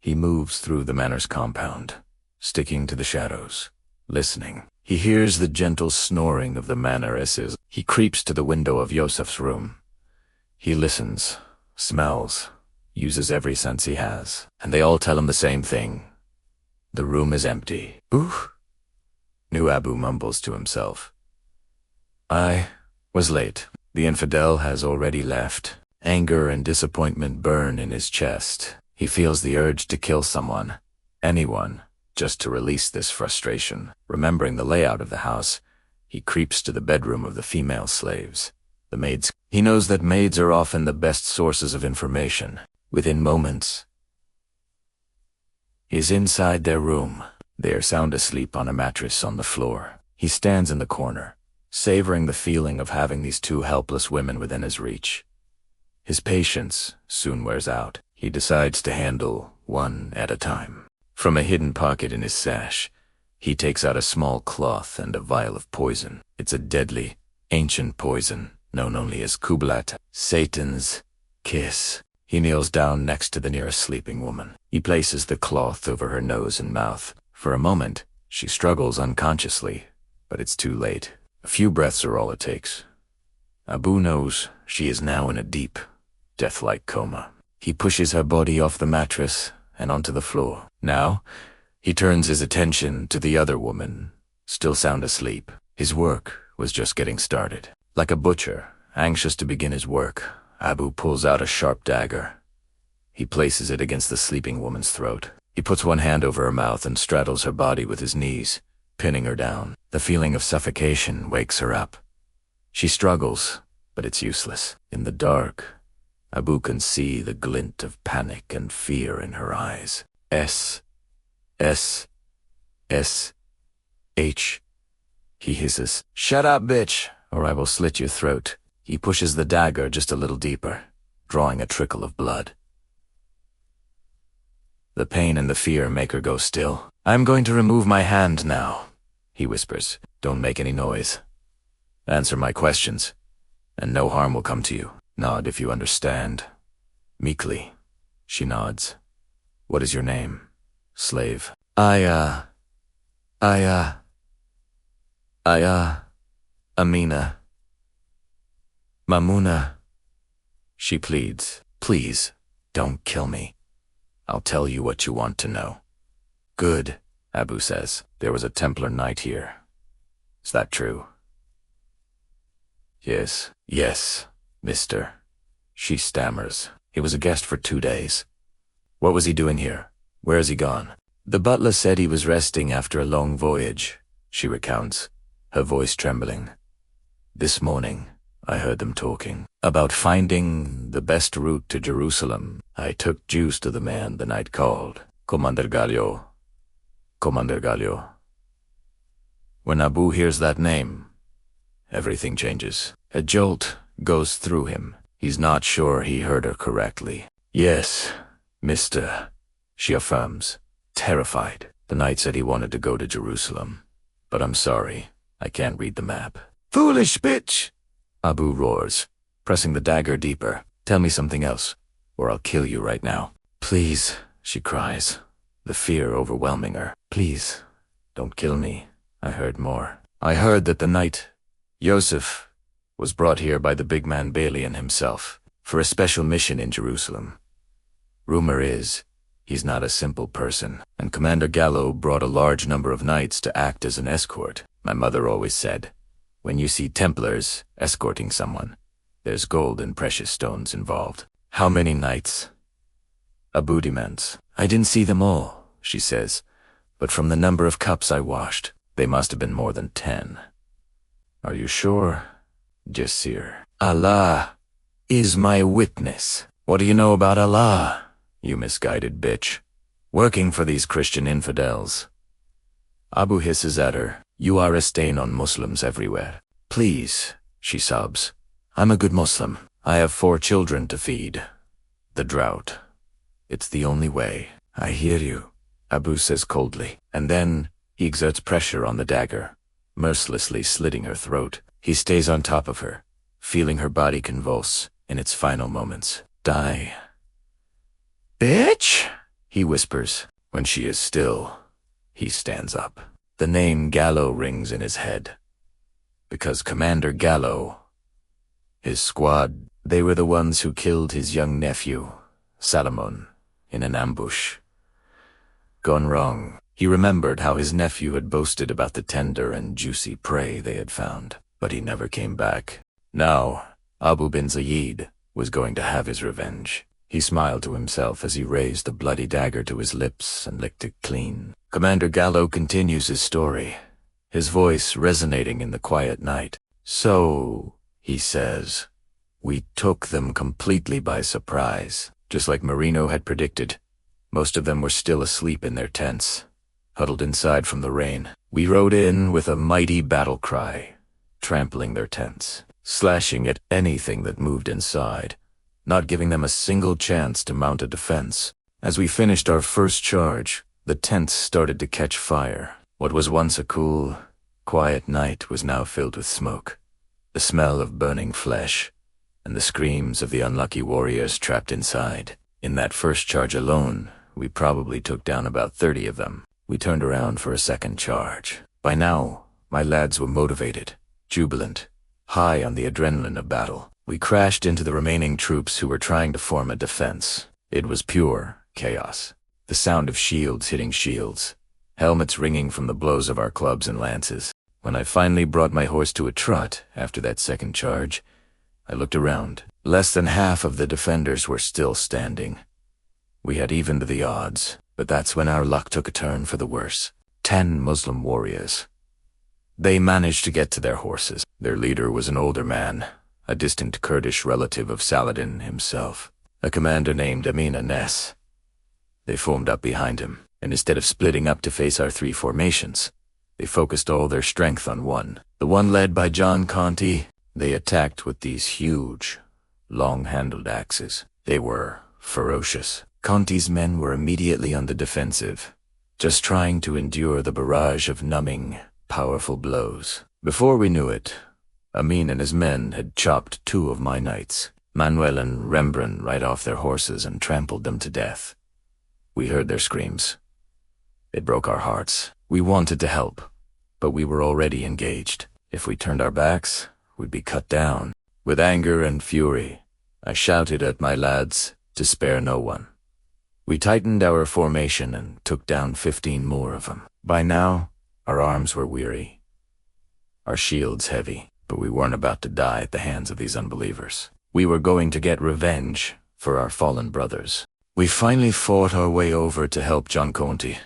He moves through the manor's compound, sticking to the shadows, listening. He hears the gentle snoring of the manoresses. He creeps to the window of Yosef's room. He listens, smells, uses every sense he has, and they all tell him the same thing. The room is empty. Ooh, New Abu mumbles to himself. I was late. The infidel has already left. Anger and disappointment burn in his chest. He feels the urge to kill someone, anyone, just to release this frustration. Remembering the layout of the house, he creeps to the bedroom of the female slaves. The maids. He knows that maids are often the best sources of information. Within moments, he's inside their room. They are sound asleep on a mattress on the floor. He stands in the corner, savoring the feeling of having these two helpless women within his reach. His patience soon wears out. He decides to handle one at a time. From a hidden pocket in his sash, he takes out a small cloth and a vial of poison. It's a deadly, ancient poison, known only as Kublat, Satan's kiss. He kneels down next to the nearest sleeping woman. He places the cloth over her nose and mouth. For a moment, she struggles unconsciously, but it's too late. A few breaths are all it takes. Abu knows she is now in a deep, death-like coma. He pushes her body off the mattress and onto the floor. Now, he turns his attention to the other woman, still sound asleep. His work was just getting started. Like a butcher, anxious to begin his work, Abu pulls out a sharp dagger. He places it against the sleeping woman's throat. He puts one hand over her mouth and straddles her body with his knees, pinning her down. The feeling of suffocation wakes her up. She struggles, but it's useless. In the dark, Abu can see the glint of panic and fear in her eyes. S, H. He hisses, "Shut up, bitch, or I will slit your throat." He pushes the dagger just a little deeper, drawing a trickle of blood. The pain and the fear make her go still. "I'm going to remove my hand now," he whispers. "Don't make any noise. Answer my questions, and no harm will come to you. Nod if you understand." Meekly, she nods. "What is your name, slave?" Amina. Mamuna. She pleads, "Please, don't kill me. I'll tell you what you want to know." "Good," Abu says. "There was a Templar knight here. Is that true?" Yes, mister." She stammers. "He was a guest for 2 days." "What was he doing here? Where has he gone?" "The butler said he was resting after a long voyage," she recounts, her voice trembling. "This morning, I heard them talking about finding the best route to Jerusalem. I took juice to the man the night called, Commander Gallo. Commander Gallo." When Abu hears that name, everything changes. A jolt goes through him. He's not sure he heard her correctly. "Yes, mister," she affirms, terrified. "The knight said he wanted to go to Jerusalem, but I'm sorry, I can't read the map." "Foolish bitch!" Abu roars, pressing the dagger deeper. "Tell me something else, or I'll kill you right now." "Please," she cries, the fear overwhelming her. "Please, don't kill me. I heard more. I heard that the knight, Yosef, was brought here by the big man Balian himself for a special mission in Jerusalem. Rumor is, he's not a simple person, and Commander Gallo brought a large number of knights to act as an escort. My mother always said, when you see Templars escorting someone, there's gold and precious stones involved." "How many knights?" Abu demands. "I didn't see them all," she says, "but from the number of cups I washed, they must have been more than 10. "Are you sure, Jasir?" "Allah is my witness." "What do you know about Allah, you misguided bitch? Working for these Christian infidels." Abu hisses at her. "You are a stain on Muslims everywhere." "Please," she sobs. "I'm a good Muslim. I have 4 children to feed. The drought. It's the only way." "I hear you," Abu says coldly, and then he exerts pressure on the dagger, mercilessly slitting her throat. He stays on top of her, feeling her body convulse in its final moments. "Die, bitch," he whispers. When she is still, he stands up. The name Gallo rings in his head. Because Commander Gallo, his squad, they were the ones who killed his young nephew, Salomon, in an ambush. Gone wrong. He remembered how his nephew had boasted about the tender and juicy prey they had found, but he never came back. Now, Abu bin Zayed was going to have his revenge. He smiled to himself as he raised the bloody dagger to his lips and licked it clean. Commander Gallo continues his story, his voice resonating in the quiet night. "So," he says, "we took them completely by surprise. Just like Marino had predicted, most of them were still asleep in their tents. huddled inside from the rain. We rode in with a mighty battle cry, trampling their tents, slashing at anything that moved inside, not giving them a single chance to mount a defense. As we finished our first charge, the tents started to catch fire. What was once a cool, quiet night was now filled with smoke, the smell of burning flesh, and the screams of the unlucky warriors trapped inside. In that first charge alone, we probably took down about 30 of them. We turned around for a second charge. By now, my lads were motivated, jubilant, high on the adrenaline of battle. We crashed into the remaining troops who were trying to form a defense. It was pure chaos. The sound of shields hitting shields, helmets ringing from the blows of our clubs and lances. When I finally brought my horse to a trot after that second charge, I looked around. Less than half of the defenders were still standing. We had evened the odds, but that's when our luck took a turn for the worse. 10 Muslim warriors. They managed to get to their horses. Their leader was an older man, a distant Kurdish relative of Saladin himself, a commander named Amin Anes. They formed up behind him, and instead of splitting up to face our 3 formations, they focused all their strength on one. The one led by John Conti. They attacked with these huge, long-handled axes. They were ferocious. Conti's men were immediately on the defensive, just trying to endure the barrage of numbing, powerful blows. Before we knew it, Amin and his men had chopped 2 of my knights, Manuel and Rembrandt, right off their horses and trampled them to death. We heard their screams. It broke our hearts. We wanted to help, but we were already engaged. If we turned our backs, we'd be cut down. With anger and fury, I shouted at my lads to spare no one. We tightened our formation and took down 15 more of them. By now, our arms were weary, our shields heavy, but we weren't about to die at the hands of these unbelievers. We were going to get revenge for our fallen brothers. We finally fought our way over to help John Conti.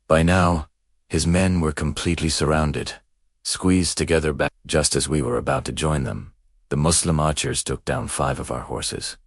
By now, his men were completely surrounded, squeezed together back. Just as we were about to join them, the Muslim archers took down 5 of our horses.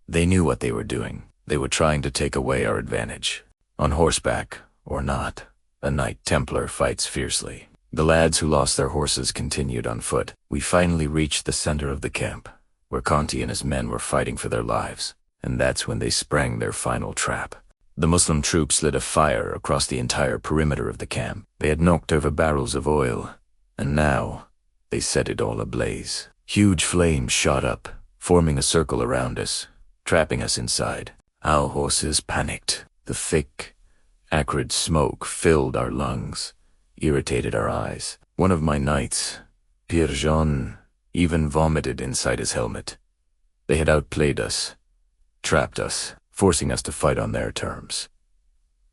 They knew what they were doing. They were trying to take away our advantage. On horseback, or not, a Knight Templar fights fiercely. The lads who lost their horses continued on foot. We finally reached the center of the camp, where Conti and his men were fighting for their lives, and that's when they sprang their final trap. The Muslim troops lit a fire across the entire perimeter of the camp. They had knocked over barrels of oil, and now they set it all ablaze. Huge flames shot up, forming a circle around us, trapping us inside. Our horses panicked. The thick, acrid smoke filled our lungs, irritated our eyes. One of my knights, Pierre Jean, even vomited inside his helmet. They had outplayed us, trapped us, forcing us to fight on their terms.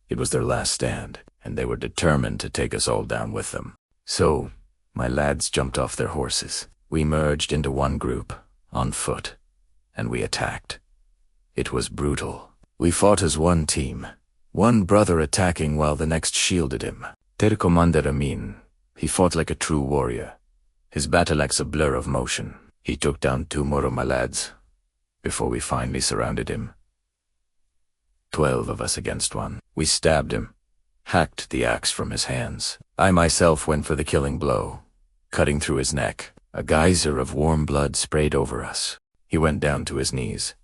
It was their last stand, and they were determined to take us all down with them. So, my lads jumped off their horses. We merged into one group, on foot, and we attacked. It was brutal. We fought as one team, one brother attacking while the next shielded him. Ter Commander Amin, he fought like a true warrior, his battle axe a blur of motion. He took down 2 more of my lads, before we finally surrounded him. 12 of us against 1. We stabbed him, hacked the axe from his hands. I myself went for the killing blow, cutting through his neck. A geyser of warm blood sprayed over us. He went down to his knees.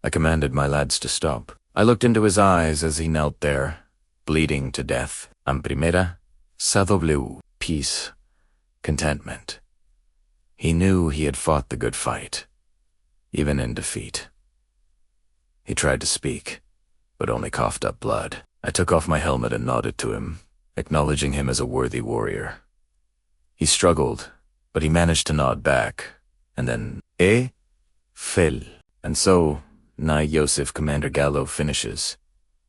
I commanded my lads to stop. I looked into his eyes as he knelt there, bleeding to death. En primera, ça W, peace, contentment. He knew he had fought the good fight, even in defeat. He tried to speak, but only coughed up blood. I took off my helmet and nodded to him, acknowledging him as a worthy warrior. He struggled, but he managed to nod back, and then, fell. And so, Yosef Commander Gallo finishes,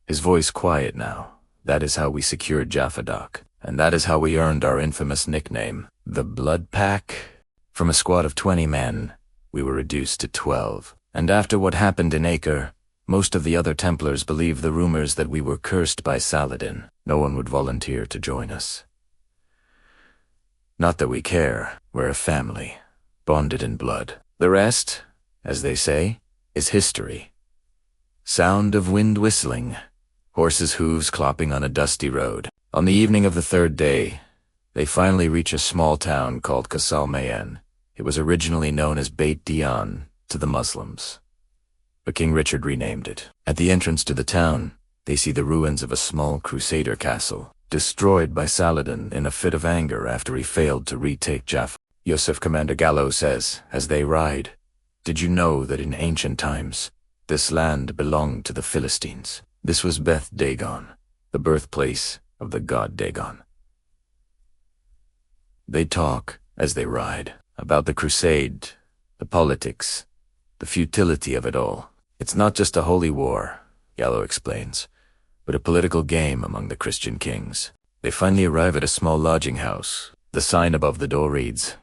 his voice quiet now. That is how we secured Jaffadoc, and that is how we earned our infamous nickname, the Blood Pack. From a squad of 20 men, we were reduced to 12, and after what happened in Acre, most of the other Templars believed the rumors that we were cursed by Saladin. No one would volunteer to join us. Not that we care, we're a family, bonded in blood. The rest, as they say, is history. Sound of wind whistling, horses' hooves clopping on a dusty road. On the evening of the third day, they finally reach a small town called Kasalmayan. It was originally known as Beit Dian to the Muslims, but King Richard renamed it. At the entrance to the town, they see the ruins of a small crusader castle, destroyed by Saladin in a fit of anger after he failed to retake Jaffa. Yosef Commander Gallo says, as they ride, "Did you know that in ancient times, this land belonged to the Philistines? This was Beth Dagon, the birthplace of the god Dagon." They talk, as they ride, about the crusade, the politics, the futility of it all. "It's not just a holy war," Gallo explains, but a political game among the Christian kings. They finally arrive at a small lodging house. The sign above the door reads,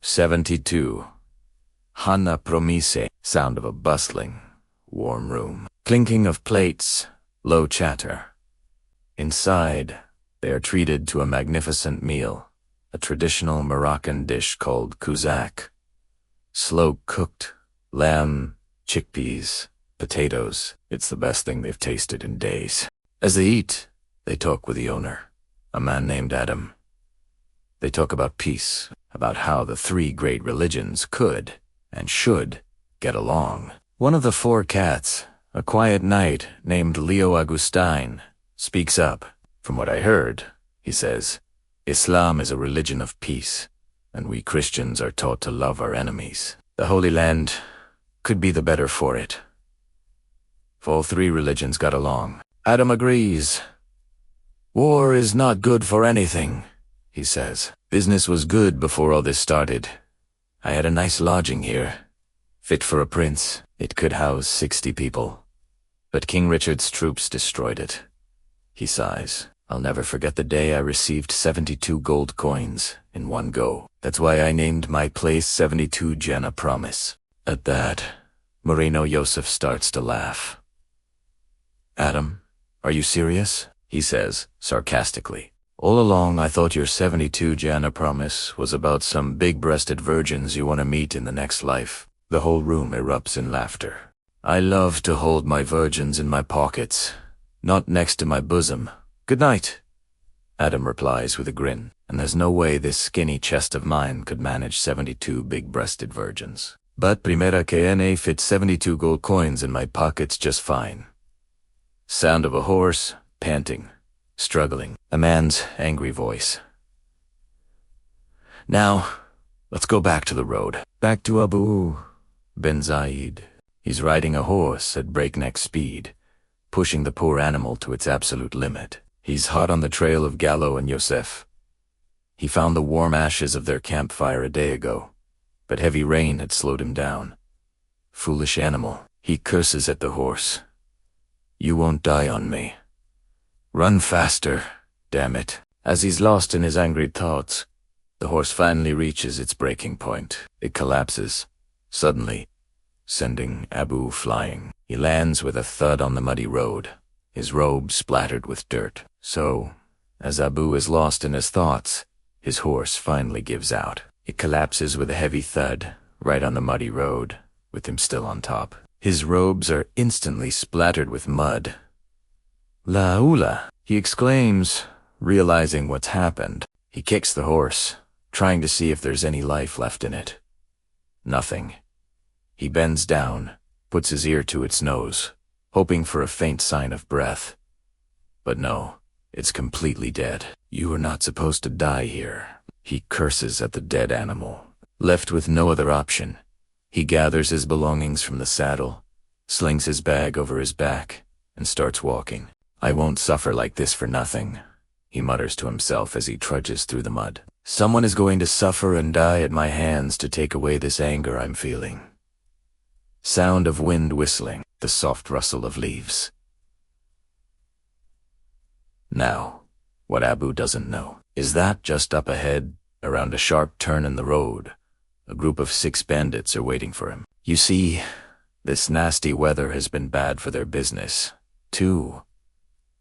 72. Hanna Promise, sound of a bustling, warm room. Clinking of plates, low chatter. Inside, they are treated to a magnificent meal, a traditional Moroccan dish called kuzak. Slow-cooked lamb, chickpeas, potatoes. It's the best thing they've tasted in days. As they eat, they talk with the owner, a man named Adam. They talk about peace, about how the three great religions could and should get along. One of the four cats, a quiet knight named Leo Augustine, speaks up. "From what I heard," he says, "Islam is a religion of peace, and we Christians are taught to love our enemies. The Holy Land could be the better for it. If all three religions got along." Adam agrees. "War is not good for anything," he says. "Business was good before all this started. I had a nice lodging here, fit for a prince. It could house 60 people. But King Richard's troops destroyed it." He sighs. "I'll never forget the day I received 72 gold coins in one go. That's why I named my place 72 Jana Promise." At that, Moreno Yosef starts to laugh. "Adam, are you serious?" he says, sarcastically. "All along I thought your 72 Jana Promise was about some big-breasted virgins you want to meet in the next life." The whole room erupts in laughter. "I love to hold my virgins in my pockets, not next to my bosom. Good night," Adam replies with a grin. And there's no way this skinny chest of mine could manage 72 big-breasted virgins. But Primera KNA fits 72 gold coins in my pockets just fine. Sound of a horse, panting, struggling. A man's angry voice. "Now, let's go back to the road. Back to Abu Ben Zaid." He's riding a horse at breakneck speed, pushing the poor animal to its absolute limit. He's hot on the trail of Gallo and Yosef. He found the warm ashes of their campfire a day ago, but heavy rain had slowed him down. Foolish animal. He curses at the horse. "You won't die on me. Run faster, damn it." As he's lost in his angry thoughts, the horse finally reaches its breaking point. It collapses, suddenly, sending Abu flying. He lands with a thud on the muddy road, his robe splattered with dirt. So, as Abu is lost in his thoughts, his horse finally gives out. It collapses with a heavy thud, right on the muddy road, with him still on top. His robes are instantly splattered with mud. "La Ula," he exclaims, realizing what's happened. He kicks the horse, trying to see if there's any life left in it. Nothing. He bends down, puts his ear to its nose, hoping for a faint sign of breath. But no, it's completely dead. "You are not supposed to die here." He curses at the dead animal. Left with no other option, he gathers his belongings from the saddle, slings his bag over his back, and starts walking. "I won't suffer like this for nothing," he mutters to himself as he trudges through the mud. "Someone is going to suffer and die at my hands to take away this anger I'm feeling." Sound of wind whistling, the soft rustle of leaves. Now, what Abu doesn't know is that just up ahead, around a sharp turn in the road, a group of 6 bandits are waiting for him. You see, this nasty weather has been bad for their business, too.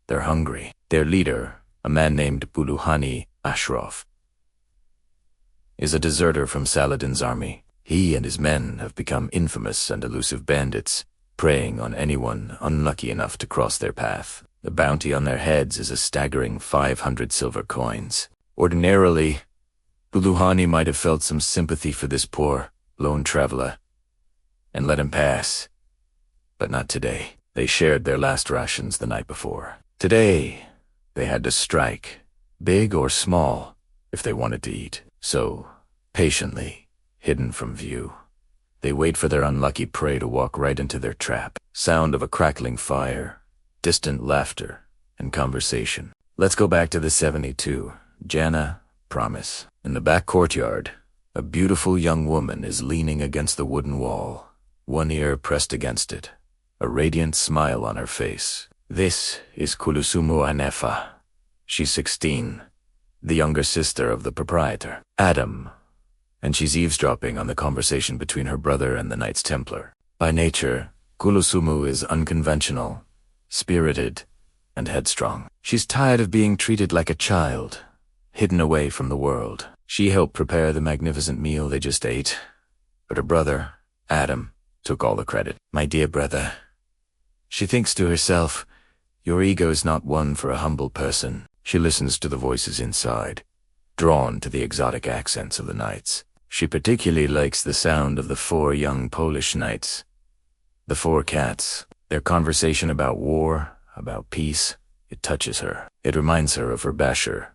They're hungry. Their leader, a man named Buluhani Ashraf, is a deserter from Saladin's army. He and his men have become infamous and elusive bandits, preying on anyone unlucky enough to cross their path. The bounty on their heads is a staggering 500 silver coins. Ordinarily, Buluhani might have felt some sympathy for this poor, lone traveler, and let him pass. But not today. They shared their last rations the night before. Today, they had to strike, big or small, if they wanted to eat. So, patiently, hidden from view, they wait for their unlucky prey to walk right into their trap. Sound of a crackling fire, distant laughter, and conversation. Let's go back to the 72. Jana, promise. In the back courtyard, a beautiful young woman is leaning against the wooden wall, one ear pressed against it, a radiant smile on her face. This is Kulusumu Anefa. She's 16, the younger sister of the proprietor, Adam, and she's eavesdropping on the conversation between her brother and the Knights Templar. By nature, Kulusumu is unconventional, spirited, and headstrong. She's tired of being treated like a child, hidden away from the world. She helped prepare the magnificent meal they just ate, but her brother, Adam, took all the credit. My dear brother, she thinks to herself, your ego is not one for a humble person. She listens to the voices inside, drawn to the exotic accents of the knights. She particularly likes the sound of the 4 young Polish knights, the 4 cats. Their conversation about war, about peace, it touches her. It reminds her of her basher,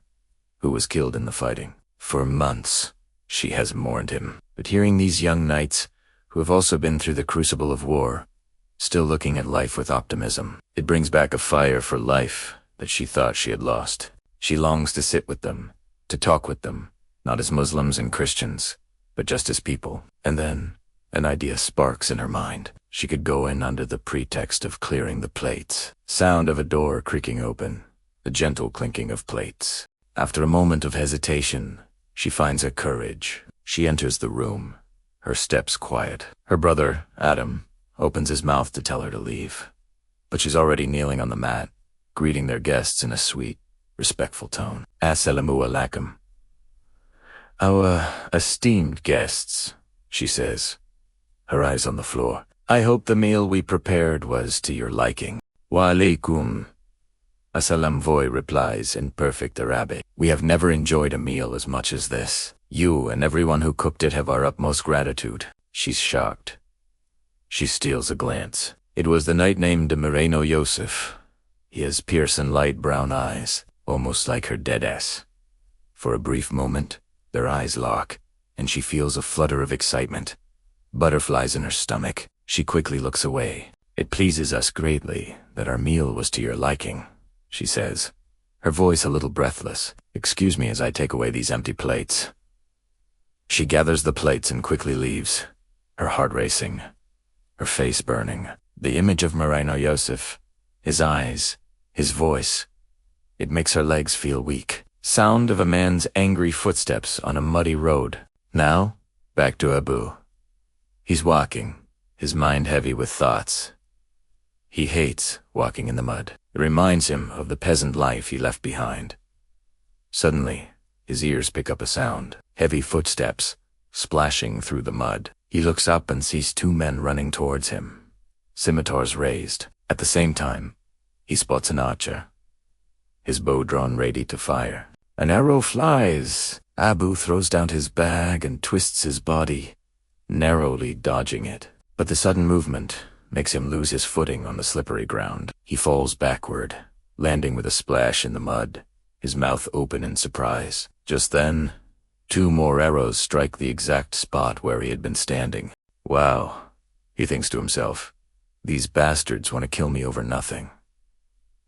who was killed in the fighting. For months, she has mourned him. But hearing these young knights, who have also been through the crucible of war, still looking at life with optimism, it brings back a fire for life that she thought she had lost. She longs to sit with them, to talk with them, not as Muslims and Christians, but just as people. And then, an idea sparks in her mind. She could go in under the pretext of clearing the plates. Sound of a door creaking open, the gentle clinking of plates. After a moment of hesitation, she finds her courage. She enters the room, her steps quiet. Her brother, Adam, opens his mouth to tell her to leave, but she's already kneeling on the mat, greeting their guests in a sweet, respectful tone. Assalamu alaikum. Our esteemed guests, she says, her eyes on the floor. I hope the meal we prepared was to your liking. Wa alaikum. A salam boy replies in perfect Arabic. We have never enjoyed a meal as much as this. You and everyone who cooked it have our utmost gratitude. She's shocked. She steals a glance. It was the knight named Moreno Yosef. He has piercing light brown eyes, almost like her dead ass. For a brief moment, their eyes lock, and she feels a flutter of excitement. Butterflies in her stomach. She quickly looks away. It pleases us greatly that our meal was to your liking, she says, her voice a little breathless. Excuse me as I take away these empty plates. She gathers the plates and quickly leaves, her heart racing, her face burning. The image of Moreno Yosef, his eyes, his voice, it makes her legs feel weak. Sound of a man's angry footsteps on a muddy road. Now, back to Abu. He's walking, his mind heavy with thoughts. He hates walking in the mud. It reminds him of the peasant life he left behind. Suddenly, his ears pick up a sound. Heavy footsteps, splashing through the mud. He looks up and sees 2 men running towards him, scimitars raised. At the same time, he spots an archer, his bow drawn ready to fire. An arrow flies. Abu throws down his bag and twists his body, narrowly dodging it. But the sudden movement makes him lose his footing on the slippery ground. He falls backward, landing with a splash in the mud, his mouth open in surprise. Just then, 2 more arrows strike the exact spot where he had been standing. Wow, he thinks to himself, these bastards want to kill me over nothing.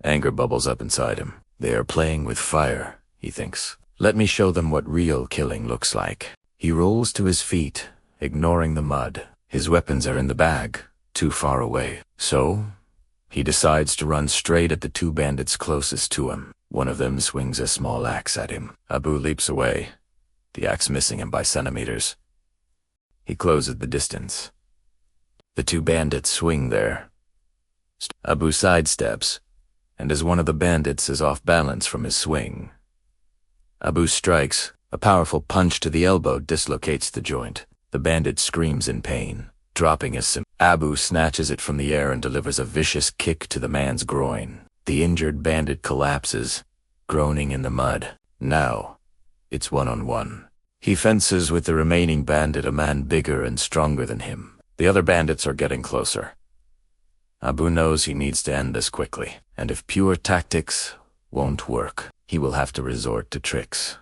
Anger bubbles up inside him. They are playing with fire, he thinks. Let me show them what real killing looks like. He rolls to his feet, ignoring the mud. His weapons are in the bag, too far away. So, he decides to run straight at the 2 bandits closest to him. One of them swings a small axe at him. Abu leaps away, the axe missing him by centimeters. He closes the distance. The 2 bandits swing there. Abu sidesteps, and as one of the bandits is off balance from his swing, Abu strikes. A powerful punch to the elbow dislocates the joint. The bandit screams in pain, dropping his Abu snatches it from the air and delivers a vicious kick to the man's groin. The injured bandit collapses, groaning in the mud. Now, it's one-on-one. He fences with the remaining bandit, a man bigger and stronger than him. The other bandits are getting closer. Abu knows he needs to end this quickly, and if pure tactics won't work, he will have to resort to tricks.